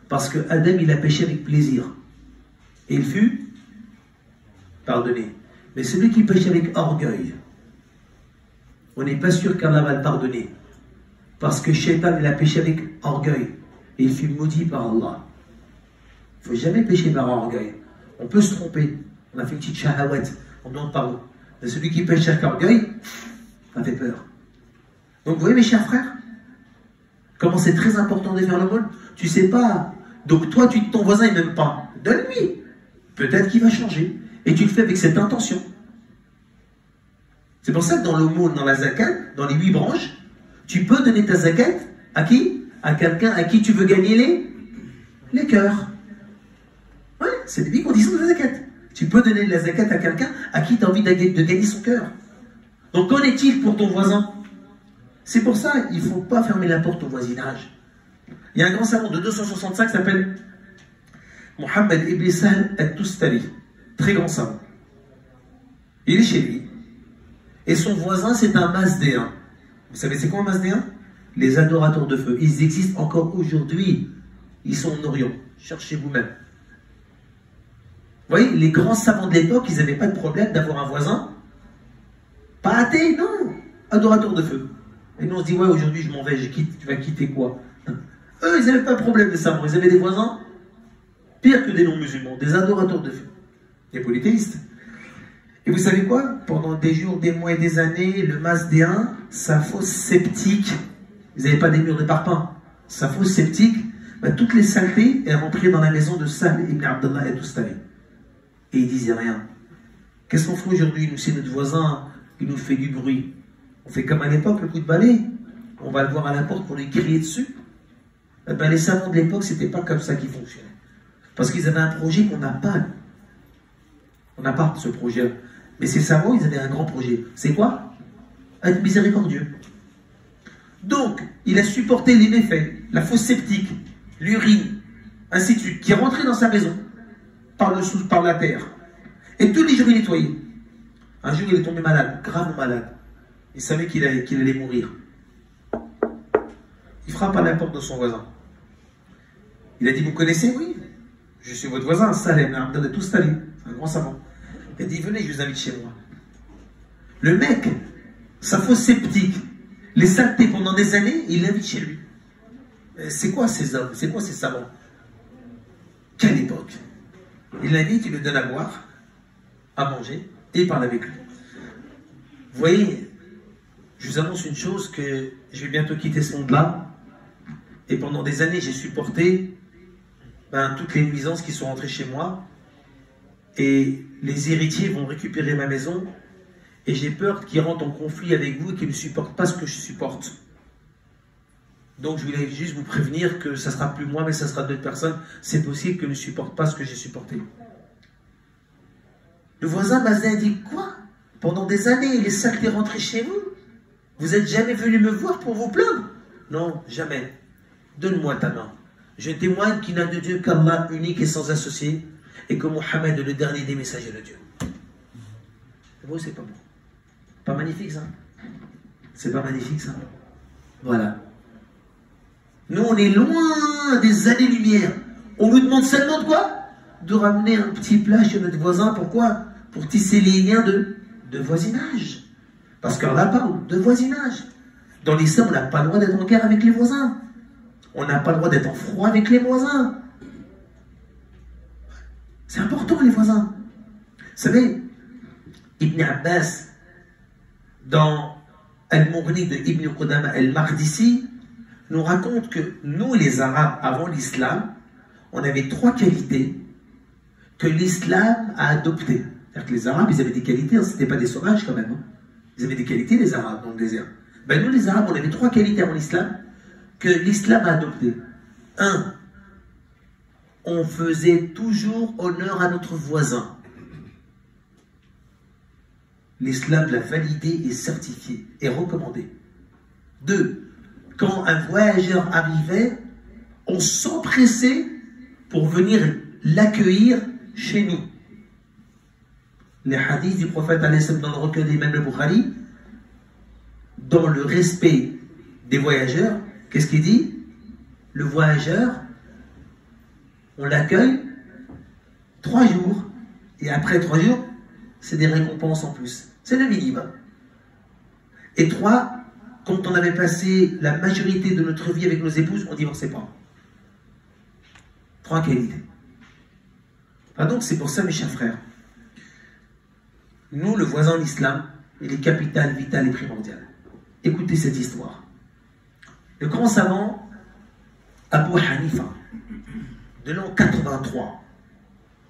Parce que Adam il a péché avec plaisir. Et il fut pardonné. Mais celui qui pêche avec orgueil, on n'est pas sûr qu'Allah va le pardonner. Parce que Shaitan il a péché avec orgueil. Et il fut maudit par Allah. Il ne faut jamais pécher par orgueil. On peut se tromper. On a fait une petite shahawat. On demande pardon. Mais celui qui pêche avec orgueil, ça fait peur. Donc vous voyez mes chers frères, comment c'est très important de faire le mal. Tu sais pas. Donc toi, ton voisin il n'aime pas. Donne-lui. Peut-être qu'il va changer. Et tu le fais avec cette intention. C'est pour ça que dans l'aumône, dans la zakat, dans les 8 branches, tu peux donner ta zakat à qui? À quelqu'un à qui tu veux gagner les cœurs. Ouais, c'est des conditions de la zakat. Tu peux donner de la zakat à quelqu'un à qui tu as envie de gagner son cœur. Donc qu'en est-il pour ton voisin? C'est pour ça il ne faut pas fermer la porte au voisinage. Il y a un grand savant de 265 qui s'appelle Mohammed Ibn Sahl al-Tustari. Très grand savant. Il est chez lui. Et son voisin, c'est un Mazdéen. Vous savez, c'est quoi un Mazdéen? Les adorateurs de feu. Ils existent encore aujourd'hui. Ils sont en Orient. Cherchez vous-même. Vous voyez, les grands savants de l'époque, ils n'avaient pas de problème d'avoir un voisin. Pas athée, non. Adorateur de feu. Et nous, on se dit, ouais, aujourd'hui, je m'en vais, je quitte. Tu vas quitter quoi? Eux, ils n'avaient pas de problème de savants. Ils avaient des voisins pires que des non-musulmans. Des adorateurs de feu. Des polythéistes. Et vous savez quoi? Pendant des jours, des mois et des années, le Mazdéen, sa fosse septique, ils n'avaient pas des murs de parpaing, sa fosse septique, toutes les saletés, elles rentraient dans la maison de Sahl ibn Abdallah al-Tustari. Et il disait rien. Qu'est-ce qu'on fait aujourd'hui? Nous, c'est notre voisin qui nous fait du bruit. On fait comme à l'époque, le coup de balai. On va le voir à la porte pour lui crier dessus. Les savants de l'époque, c'était pas comme ça qu'ils fonctionnaient. Parce qu'ils avaient un projet qu'on n'a pas. On n'a pas ce projet-là. Mais ces savants, ils avaient un grand projet. C'est quoi? Être miséricordieux. Donc, il a supporté les méfaits, la fosse septique, l'urine, ainsi de suite, qui est rentré dans sa maison, par la terre. Et tous les jours, il nettoyait. Un jour, il est tombé malade, gravement malade. Il savait qu'il allait mourir. Il frappe à la porte de son voisin. Il a dit, vous connaissez? Oui. Je suis votre voisin, Salem, Abdallah Tustari, un grand savant. Il a dit, venez, je vous invite chez moi. Le mec, sa fosse septique, les saletés pendant des années, il l'invite chez lui. C'est quoi ces hommes? C'est quoi ces savants? Quelle époque? Il l'invite, il lui donne à boire, à manger, et il parle avec lui. Vous voyez, je vous annonce une chose, que je vais bientôt quitter ce monde-là, et pendant des années, j'ai supporté toutes les nuisances qui sont rentrées chez moi, et les héritiers vont récupérer ma maison, et j'ai peur qu'ils rentrent en conflit avec vous et qu'ils ne supportent pas ce que je supporte. Donc je voulais juste vous prévenir que ça ne sera plus moi, mais ça sera d'autres personnes. C'est possible qu'ils ne supportent pas ce que j'ai supporté. Le voisin Mazdéen dit, quoi? Pendant des années, les saletés rentrées chez vous? Vous n'êtes jamais venu me voir pour vous plaindre? Non, jamais. Donne-moi ta main. Je témoigne qu'il n'a de Dieu qu'Allah, unique et sans associé, et que Mohammed est le dernier des messagers de Dieu. C'est beau, c'est pas beau? Pas magnifique ça? C'est pas magnifique ça? Voilà. Nous, on est loin des années-lumière. On nous demande seulement de quoi? De ramener un petit plat chez notre voisin. Pourquoi? Pour tisser les liens de voisinage. Parce qu'Allah parle de voisinage. Dans l'islam, on n'a pas le droit d'être en guerre avec les voisins. On n'a pas le droit d'être en froid avec les voisins. C'est important, les voisins. Vous savez, Ibn Abbas, dans Al-Mughni de Ibn Qudama al-Maqdisi, nous raconte que nous, les Arabes, avant l'islam, on avait 3 qualités que l'islam a adoptées. C'est-à-dire que les Arabes, ils avaient des qualités, ce n'étaient pas des sauvages quand même. Hein. Ils avaient des qualités, les Arabes, dans le désert. Ben nous les Arabes, on avait 3 qualités en islam que l'islam a adoptées. 1. On faisait toujours honneur à notre voisin. L'islam l'a validé et certifié et recommandé. 2. Quand un voyageur arrivait, on s'empressait pour venir l'accueillir chez nous. Les hadiths du prophète dans le recueil d'Imam al-Bukhari, dans le respect des voyageurs, qu'est-ce qu'il dit? Le voyageur, on l'accueille 3 jours, et après 3 jours, c'est des récompenses en plus. C'est le minimum. Et 3, quand on avait passé la majorité de notre vie avec nos épouses, on ne divorçait pas. 3 qualités. Ah donc c'est pour ça, mes chers frères, nous, le voisin de l'islam, il est capital, vital et primordial. Écoutez cette histoire. Le grand savant Abu Hanifa, de l'an 83,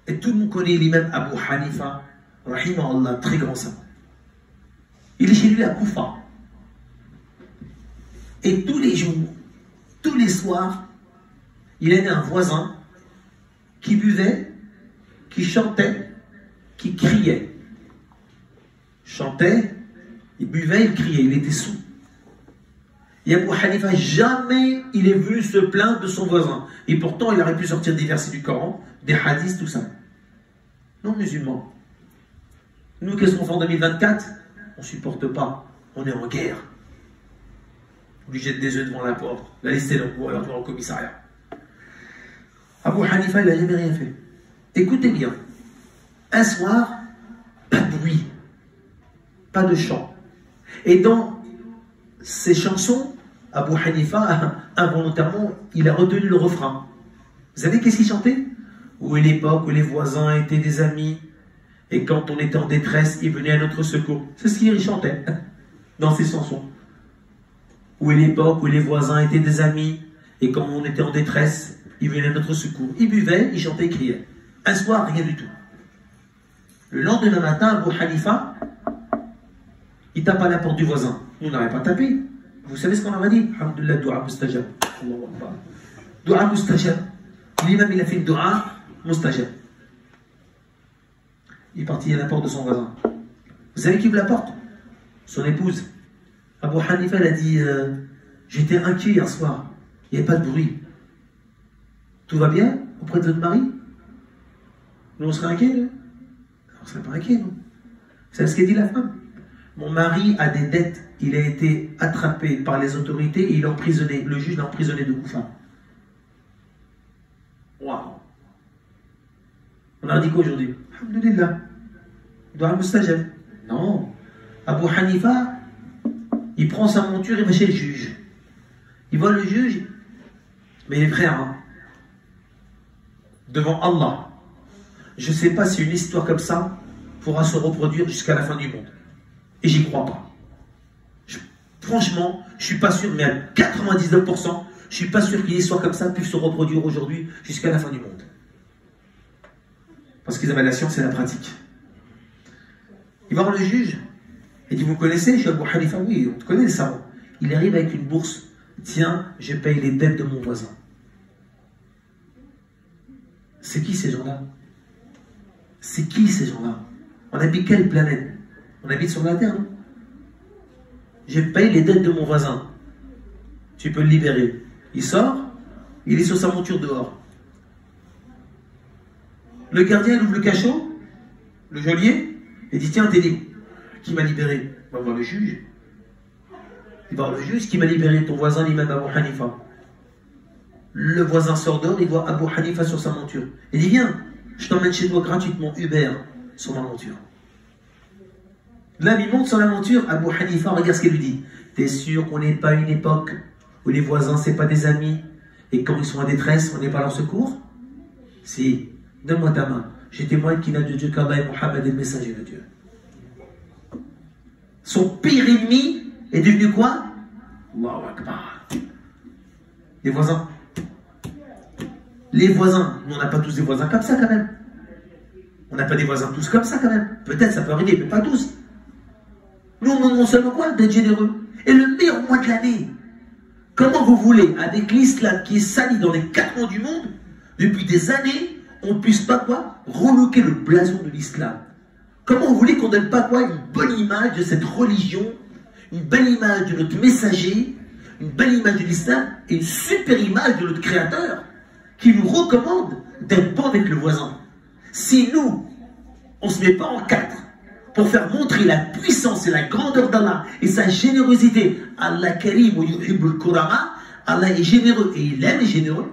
et tout le monde connaît l'imam Abu Hanifa, rahimahullah, très grand savant. Il est chez lui à Koufa. Et tous les jours, tous les soirs, il avait un voisin qui buvait, qui chantait, qui criait. Chantait, il buvait, il criait, il était saoul. Et Abu Hanifa, jamais il est venu se plaindre de son voisin. Et pourtant, il aurait pu sortir des versets du Coran, des hadiths, tout ça. Non musulmans. Nous, qu'est-ce qu'on fait en 2024? On ne supporte pas. On est en guerre. On lui jette des œufs devant la porte. La liste est longue. Ou alors dans le commissariat. Abu Hanifa, il n'a jamais rien fait. Écoutez bien. Un soir, pas de bruit. Pas de chant. Et dans ces chansons, Abu Hanifa, involontairement, il a retenu le refrain. Vous savez qu'est-ce qu'il chantait? Où est l'époque où les voisins étaient des amis, et quand on était en détresse, ils venaient à notre secours. C'est ce qu'il chantait dans ses chansons. Où est l'époque où les voisins étaient des amis, et quand on était en détresse, ils venaient à notre secours. Il buvait, il chantait, il criait. Un soir, rien du tout. Le lendemain matin, Abu Hanifa, il tape à la porte du voisin. Nous, on n'aurait pas tapé. Vous savez ce qu'on aurait dit? Alhamdulillah, dua mustajab. Dua mustajab. L'imam, il a fait une dua mustajab. Il est parti à la porte de son voisin. Vous savez qui ouvre la porte? Son épouse. Abu Hanifa, elle a dit j'étais inquiet hier soir. Il n'y avait pas de bruit. Tout va bien auprès de votre mari? Nous, on serait inquiets, nous? On ne serait pas inquiets, nous. Vous savez ce qu'a dit la femme? Mon mari a des dettes. Il a été attrapé par les autorités et il est emprisonné. Le juge l'a emprisonné de Koufa. Waouh! On a dit quoi aujourd'hui? Alhamdulillah. Dua mustajab. Non. Abu Hanifa, il prend sa monture et va chez le juge. Il voit le juge, mais les frères, hein, devant Allah, je ne sais pas si une histoire comme ça pourra se reproduire jusqu'à la fin du monde. Et j'y crois pas. Franchement, je ne suis pas sûr, mais à 99%, je ne suis pas sûr qu'une histoire comme ça puisse se reproduire aujourd'hui jusqu'à la fin du monde. Parce qu'ils avaient la science et la pratique. Il va voir le juge. Il dit, vous connaissez, je suis Abu Hanifa? Oui, on te connaît le savant. Il arrive avec une bourse. Tiens, je paye les dettes de mon voisin. C'est qui ces gens-là? C'est qui ces gens-là? On habite quelle planète? On habite sur la Terre, non? Je paye les dettes de mon voisin. Tu peux le libérer. Il sort, il est sur sa monture dehors. Le gardien ouvre le cachot, le geôlier, et dit, tiens, t'es libre. Qui m'a libéré? On va voir le juge. Il va voir le juge qui m'a libéré, ton voisin, l'imam Abu Hanifa. Le voisin sort dehors, il voit Abu Hanifa sur sa monture. Il dit, viens, je t'emmène chez toi gratuitement, Uber, sur ma monture. Là, il monte sur la monture, Abu Hanifa, regarde ce qu'il lui dit. T'es sûr qu'on n'est pas à une époque où les voisins, c'est pas des amis, et quand ils sont en détresse, on n'est pas à leur secours? Si, donne-moi ta main. Je témoigne qu'il n'a de Dieu qu'Allah et Mohammed est le messager de Dieu. Son pire ennemi est devenu quoi? Allahu Akbar. Les voisins. Les voisins. Nous, on n'a pas tous des voisins comme ça quand même. On n'a pas des voisins tous comme ça quand même. Peut-être ça peut arriver, mais pas tous. Nous, on demande seulement quoi? D'être généreux. Et le meilleur mois de l'année. Comment vous voulez, avec l'islam qui est sali dans les 4 coins du monde, depuis des années, on ne puisse pas quoi relooker le blason de l'islam? Comment vous voulez qu'on donne pas quoi une bonne image de cette religion, une belle image de notre messager, une belle image de l'islam et une super image de notre créateur qui nous recommande d'être bon avec le voisin. Si nous, on ne se met pas en 4 pour faire montrer la puissance et la grandeur d'Allah et sa générosité, Allah Karim ou Yuhibbul Kurama, Allah est généreux et il aime les généreux.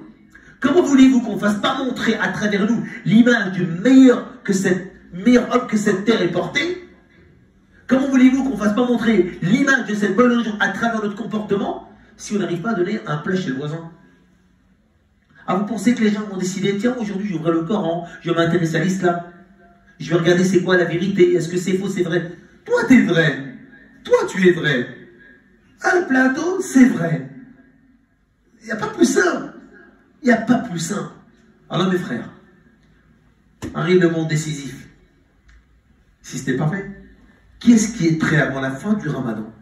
Comment voulez-vous qu'on ne fasse pas montrer à travers nous l'image du meilleur homme que cette terre ait porté? Comment voulez-vous qu'on ne fasse pas montrer l'image de cette bonne religion à travers notre comportement si on n'arrive pas à donner un plat chez le voisin? Ah, vous pensez que les gens vont décider, tiens, aujourd'hui j'ouvre le Coran, je vais m'intéresser à l'islam, je vais regarder c'est quoi la vérité, est-ce que c'est faux, c'est vrai? Toi, t'es vrai. Toi, tu es vrai. Un plateau, c'est vrai. Il n'y a pas plus simple. Il n'y a pas plus simple. Alors, mes frères, arrive le monde décisif. Si ce n'est pas fait, qui est-ce qui est prêt avant la fin du Ramadan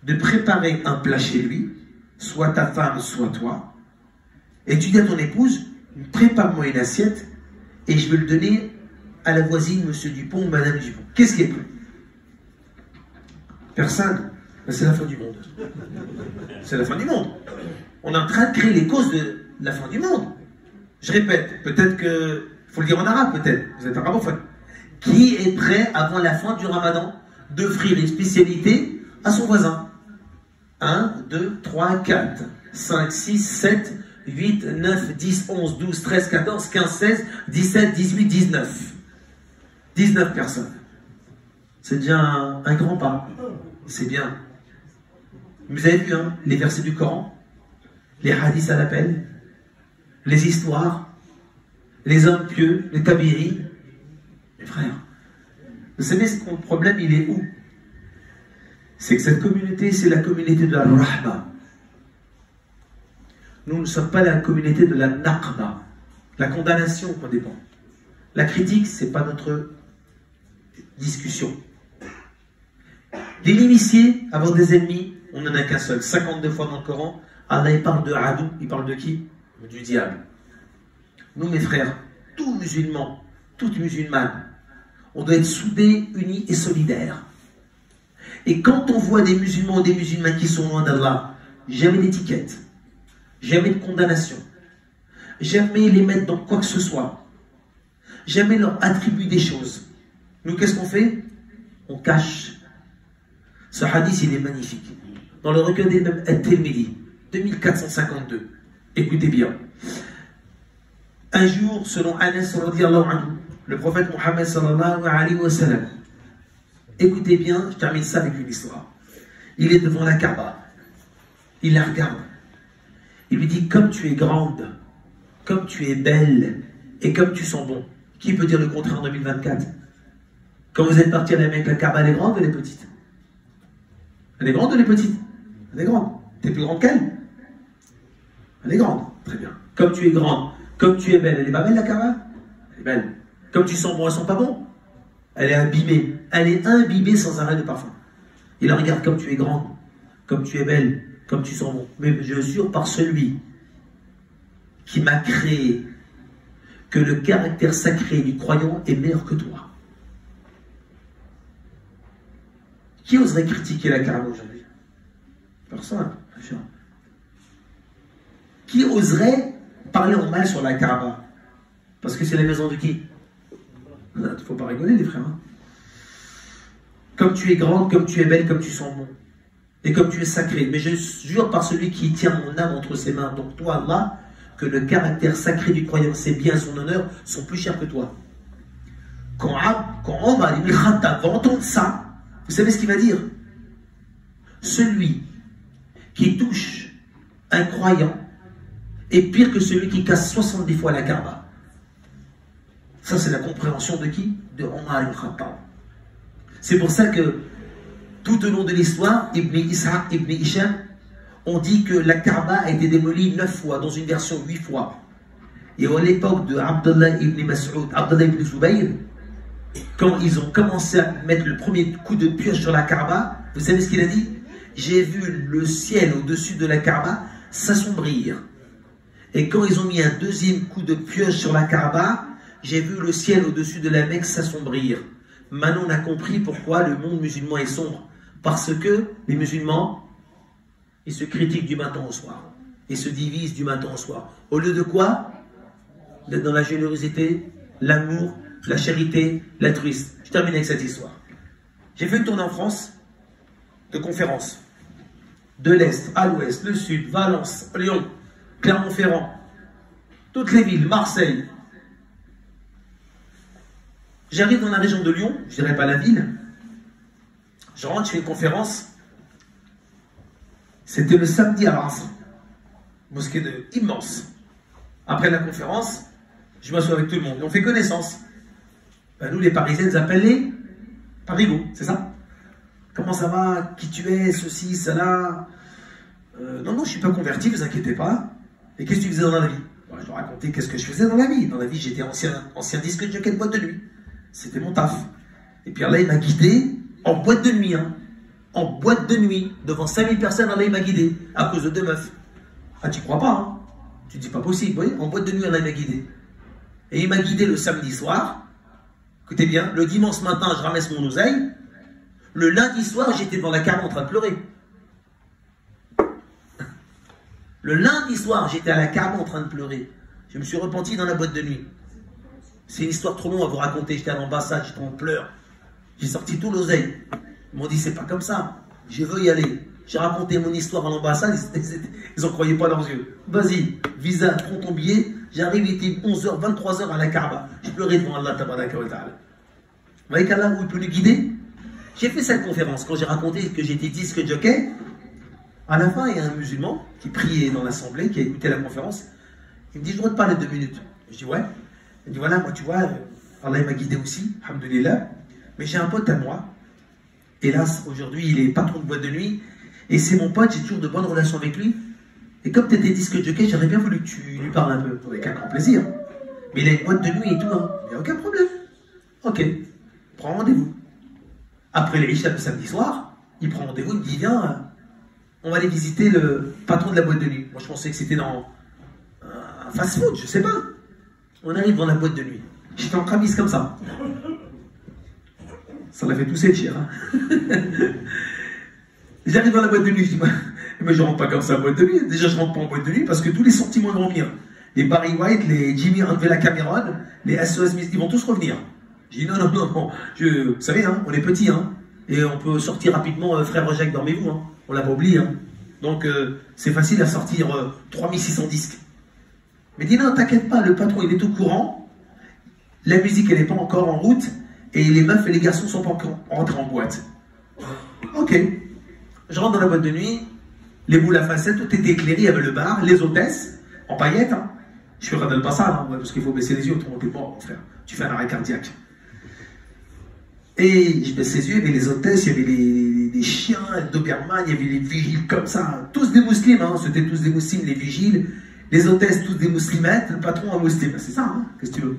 de préparer un plat chez lui, soit ta femme, soit toi, et tu dis à ton épouse, prépare-moi une assiette et je vais le donner à la voisine, monsieur Dupont ou madame Dupont. Qu'est-ce qui est prêt? Personne. C'est la fin du monde. C'est la fin du monde. On est en train de créer les causes de la fin du monde. Je répète, peut-être que, il faut le dire en arabe peut-être, vous êtes arabophone. Qui est prêt avant la fin du Ramadan d'offrir une spécialité à son voisin? 1, 2, 3, 4, 5, 6, 7, 8, 9, 10, 11, 12, 13, 14, 15, 16, 17, 18, 19. 19 personnes. C'est déjà un grand pas. C'est bien. Vous avez vu, hein, les versets du Coran, les hadiths à l'appel, les histoires, les hommes pieux, les tabiri. Mes frères, vous savez, le problème, il est où? C'est que cette communauté, c'est la communauté de la rahma. Nous ne sommes pas la communauté de la naqba, la condamnation qu'on dépend. La critique, ce n'est pas notre discussion. L'initié, avoir des ennemis, on n'en a qu'un seul. 52 fois dans le Coran, Allah il parle de Adou, il parle de qui? Du diable. Nous, mes frères, tous musulmans, toutes musulmanes, on doit être soudés, unis et solidaires. Et quand on voit des musulmans ou des musulmanes qui sont loin d'Allah, jamais d'étiquette, jamais de condamnation, jamais les mettre dans quoi que ce soit, jamais leur attribuer des choses. Nous, qu'est-ce qu'on fait? On cache. Ce hadith, il est magnifique. Dans le recueil des Imam At-Tirmidhi, 2452. Écoutez bien. Un jour, selon Anas radiyallahu anhu, le prophète Mohammed sallallahu alayhi wa sallam, écoutez bien, je termine ça avec une histoire. Il est devant la Kaaba. Il la regarde. Il lui dit, comme tu es grande, comme tu es belle, et comme tu sens bon. Qui peut dire le contraire en 2024? Quand vous êtes parti à la Mecque, la Kaaba, elle est grande ou elle est petite? Elle est grande ou elle est petite? Elle est grande. T'es plus grande qu'elle? Elle est grande. Très bien. Comme tu es grande, comme tu es belle, elle est pas belle la Kaaba? Elle est belle. Comme tu sens bon, elle sent pas bon? Elle est imbibée. Elle est imbibée sans arrêt de parfum. Il la regarde, comme tu es grande, comme tu es belle, comme tu sens bon. Mais je jure par celui qui m'a créé que le caractère sacré du croyant est meilleur que toi. Qui oserait critiquer la Kaaba aujourd'hui? Personne. Qui oserait parler en mal sur la Kaaba? Parce que c'est la maison de qui? Il ne faut pas rigoler, les frères. Hein. Comme tu es grande, comme tu es belle, comme tu sens bon. Et comme tu es sacré. Mais je jure par celui qui tient mon âme entre ses mains, donc toi, Allah, que le caractère sacré du croyant, ses biens, son honneur, sont plus chers que toi. Quand Omar ibn Khattab va entendre ça, vous savez ce qu'il va dire? Celui qui touche un croyant est pire que celui qui casse 70 fois la Kaaba. Ça, c'est la compréhension de qui? De Omar ibn Khattab. C'est pour ça que, tout au long de l'histoire, Ibn Ishaq, Ibn Hisham, on dit que la Kaaba a été démolie 9 fois, dans une version 8 fois. Et à l'époque de Abdullah ibn Mas'ud, Abdullah ibn Zubayr, quand ils ont commencé à mettre le premier coup de pioche sur la Kaaba, vous savez ce qu'il a dit? j'ai vu le ciel au-dessus de la Kaaba s'assombrir. Et quand ils ont mis un deuxième coup de pioche sur la Kaaba, j'ai vu le ciel au-dessus de la Mecque s'assombrir. Maintenant, on a compris pourquoi le monde musulman est sombre. Parce que les musulmans, ils se critiquent du matin au soir. Ils se divisent du matin au soir. Au lieu de quoi? D'être dans la générosité, l'amour, la charité, l'altruisme. Je termine avec cette histoire. J'ai fait une tournée en France de conférences. De l'Est à l'Ouest, le Sud, Valence, Lyon, Clermont-Ferrand, toutes les villes, Marseille. J'arrive dans la région de Lyon, je dirais pas la ville. Je rentre, je fais une conférence. C'était le samedi à Reims. Mosquée immense. Après la conférence, je m'assois avec tout le monde. Et on fait connaissance. Ben, nous, les Parisiens, ils appellent les Parigots, c'est ça? Comment ça va? Qui tu es? Ceci, cela? Non, je ne suis pas converti, vous inquiétez pas. Et qu'est-ce que tu faisais dans la vie? Ben, je leur racontais qu'est-ce que je faisais dans la vie. Dans la vie, j'étais ancien disque de jockey de boîte de nuit. C'était mon taf. Et puis Allah, il m'a guidé en boîte de nuit. Hein. En boîte de nuit. Devant 5000 personnes, Allah, il m'a guidé. À cause de 2 meufs. Ah, tu crois pas, hein? Tu dis pas possible, oui? En boîte de nuit, Allah, il m'a guidé. Et il m'a guidé le samedi soir. Écoutez bien, le dimanche matin, je ramasse mon oseille. Le lundi soir, j'étais devant la Kaaba en train de pleurer. Le lundi soir, j'étais à la Kaaba en train de pleurer. Je me suis repenti dans la boîte de nuit. C'est une histoire trop longue à vous raconter. J'étais à l'ambassade, j'étais en pleurs. J'ai sorti tout l'oseille. Ils m'ont dit, c'est pas comme ça. Je veux y aller. J'ai raconté mon histoire à l'ambassade. Ils n'en croyaient pas leurs yeux. Vas-y, visa, prends ton billet. J'arrive, il était 11h, 23h à la Kaaba. Je pleurais devant Allah, tabaraka wa ta'ala. Vous voyez qu'Allah, où il peut nous guider? J'ai fait cette conférence. Quand j'ai raconté que j'étais disque jockey, à la fin, il y a un musulman qui priait dans l'assemblée, qui a écouté la conférence. Il me dit, je voudrais te parler 2 minutes. Je dis, ouais. Il dit, voilà, moi, tu vois, Allah m'a guidé aussi, alhamdoulilah. Mais j'ai un pote à moi. Hélas, aujourd'hui, il est patron de boîte de nuit. Et c'est mon pote, j'ai toujours de bonnes relations avec lui. Et comme tu étais disque jockey, j'aurais bien voulu que tu lui parles un peu. Avec un grand plaisir. Mais il a une boîte de nuit et tout, hein. Il n'y a aucun problème. Ok, prends rendez-vous. Après les Isha le samedi soir, il prend rendez-vous, il me dit, viens, on va aller visiter le patron de la boîte de nuit. Moi, je pensais que c'était dans un fast-food, je sais pas. On arrive dans la boîte de nuit. J'étais en camise comme ça. Ça l'a fait tousser le chien. Hein. J'arrive dans la boîte de nuit, je dis, mais je rentre pas comme ça en boîte de nuit. Déjà, je rentre pas en boîte de nuit parce que tous les sentiments vont venir. Les Barry White, les Jimmy André Cameron, les SOS Smith, ils vont tous revenir. Je dis, non. Vous savez, hein, on est petits, hein, et on peut sortir rapidement, frère Jacques, dormez-vous. Hein. On l'a pas oublié. Hein. Donc, c'est facile à sortir 3600 disques. Mais dis, non, t'inquiète pas, le patron, il est au courant. La musique, elle n'est pas encore en route. Et les meufs et les garçons sont pas encore rentrés en boîte. Ok. Je rentre dans la boîte de nuit. Les boules à facettes, tout était éclairé. Il y avait le bar, les hôtesses, en paillettes. Hein. Je fais Radal Bassal, hein, parce qu'il faut baisser les yeux, autrement t'es mort, mon frère. Tu fais un arrêt cardiaque. Et je baisse les yeux, il y avait les hôtesses, il y avait les chiens, les Doberman, il y avait les vigiles comme ça. Tous des musulmans, hein. C'était tous des musulmans, les vigiles. Les hôtesses, tous des musulmanes, le patron un musulman. C'est ça, hein. Qu'est-ce que tu veux?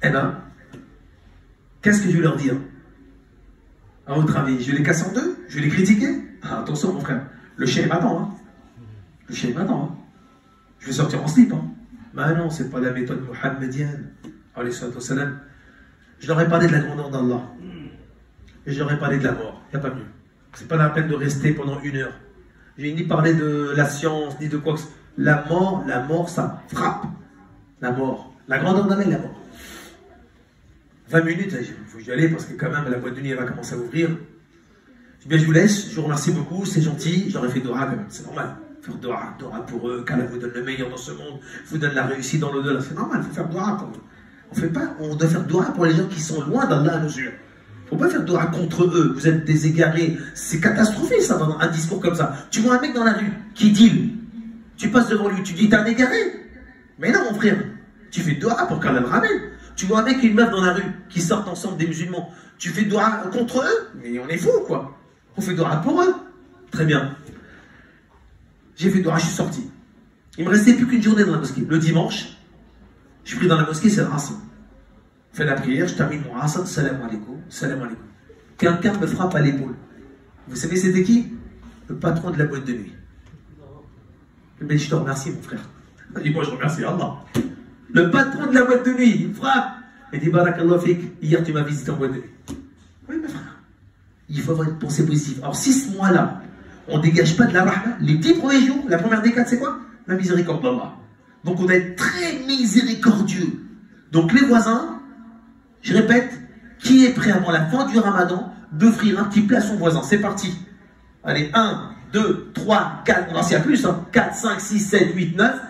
Eh ben, qu'est-ce que je vais leur dire? À votre avis, je vais les casser en deux? Je vais les critiquer? Ah, attention, mon frère. Le chien m'attend, hein. Le chien m'attend, hein. Je vais sortir en slip, hein. Mais non, c'est pas la méthode mohammedienne. Alayhi salatu wassalam. Je leur ai parlé de la grandeur d'Allah. Et je leur ai parlé de la mort. Il n'y a pas mieux. C'est pas la peine de rester pendant 1 heure. J'ai ni parlé de la science, ni de quoi que ce soit. La mort, ça frappe. La mort. La grandeur d'Allah, la mort. 20 minutes, il faut y aller parce que quand même la boîte de nuit elle va commencer à ouvrir. Je dis bien, je vous laisse, je vous remercie beaucoup, c'est gentil. J'aurais fait Dora quand même, c'est normal. Faire Dora pour eux, qu'Allah vous donne le meilleur dans ce monde, vous donne la réussite dans l'au-delà, c'est normal, il faut faire Dora pour eux. On doit faire Dora pour les gens qui sont loin d'Allah à nos yeux. Il ne faut pas faire Dora contre eux, vous êtes des égarés. C'est catastrophique ça, dans un discours comme ça. Tu vois un mec dans la rue qui deal, tu passes devant lui, tu dis t'es un égaré. Mais non mon frère, tu fais Dora pour qu'Allah le ramène. Tu vois un mec et une meuf dans la rue qui sortent ensemble des musulmans. Tu fais Dora contre eux? Mais on est fou quoi. On fait Dora pour eux. Très bien. J'ai fait Dora, je suis sorti. Il me restait plus qu'une journée dans la mosquée. Le dimanche, je suis pris dans la mosquée, c'est le Hassan. Je fais la prière, je termine mon Hassan, salam alaikum, salam alaikum. Quelqu'un me frappe à l'épaule. Vous savez c'était qui? Le patron de la boîte de nuit. Mais je te remercie mon frère. Il dit moi je remercie Allah. Le patron de la boîte de nuit, il me frappe. Il dit Barakallah fik, hier tu m'as visité en boîte de nuit. Oui mes frères. Il faut avoir une pensée positive. Alors si ce mois-là, on ne dégage pas de la rahma, les 10 premiers jours, la première décade c'est quoi? La miséricorde d'Allah. Donc on doit être très miséricordieux. Donc les voisins, je répète, qui est prêt avant la fin du ramadan d'offrir un petit plat à son voisin? C'est parti. Allez, 1, 2, 3, 4, on en sait plus, hein. 4, 5, 6, 7, 8, 9,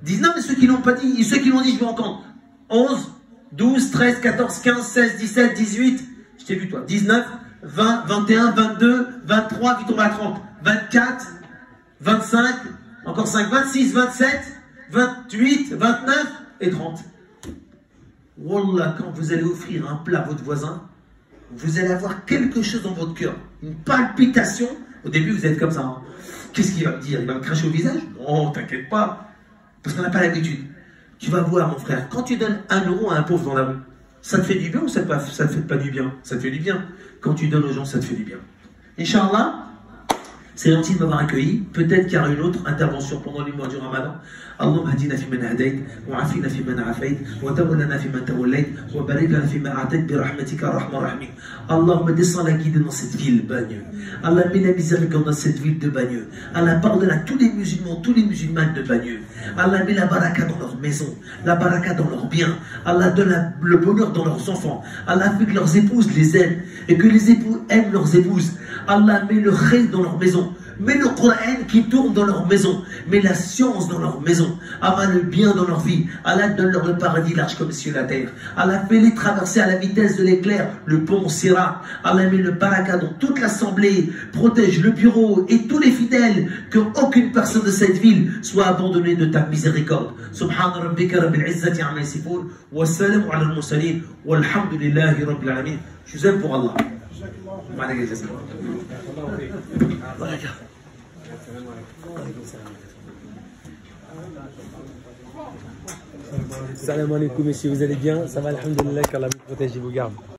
10, non mais ceux qui l'ont pas dit, ceux qui l'ont dit, je vais en compte. 11, 12, 13, 14, 15, 16, 17, 18, je t'ai vu toi, 19, 20, 21, 22, 23, vite on va à 30, 24, 25, encore 5, 26, 27, 28, 29 et 30. Wallah, quand vous allez offrir un plat à votre voisin, vous allez avoir quelque chose dans votre cœur, une palpitation. Au début, vous êtes comme ça. Hein. Qu'est-ce qu'il va me dire? Il va me cracher au visage? Non, t'inquiète pas. Parce qu'on n'a pas l'habitude. Tu vas voir, mon frère, quand tu donnes 1 euro à un pauvre dans la rue, ça te fait du bien ou ça te fait pas du bien? Ça te fait du bien. Quand tu donnes aux gens, ça te fait du bien. Inch'Allah, c'est gentil de m'avoir accueilli. Peut-être qu'il y aura une autre intervention pendant les mois du Ramadan. اللهم اهدنا فيمن هديت وعافنا فيمن عافيت وتولنا فيمن توليت وبارك لنا فيما اعطيت برحمتك ارحم الراحمين. اللهم descends la guide dans cette ville Bagneux. Allah met la miséricorde dans cette ville de Bagneux. Allah pardonne à tous les musulmans, tous les musulmanes de Bagneux. Allah met la baraka dans leur maison, la baraka dans leurs biens. Allah donne le bonheur dans leurs enfants. Allah fait que leurs épouses les aiment et que les époux aiment leurs épouses. Allah met le khayr dans leur maison. Mets le Coran qui tourne dans leur maison. Mets la science dans leur maison. Allah le bien dans leur vie. Allah donne-leur le paradis large comme ciel la terre. Allah fait-les traverser à la vitesse de l'éclair le pont Sirat. Allah met le baraka dans toute l'assemblée. Protège le bureau et tous les fidèles. Qu'aucune personne de cette ville soit abandonnée de ta miséricorde. Subhana rabbika rabbil izzati amma yasifun. Wa salamu ala al-mursalin. Walhamdulillahi rabbil alamin. Je vous aime pour Allah. Salam alaikum, messieurs, vous allez bien? Ça va, alhamdoulilah, qu'Allah vous protège et vous garde.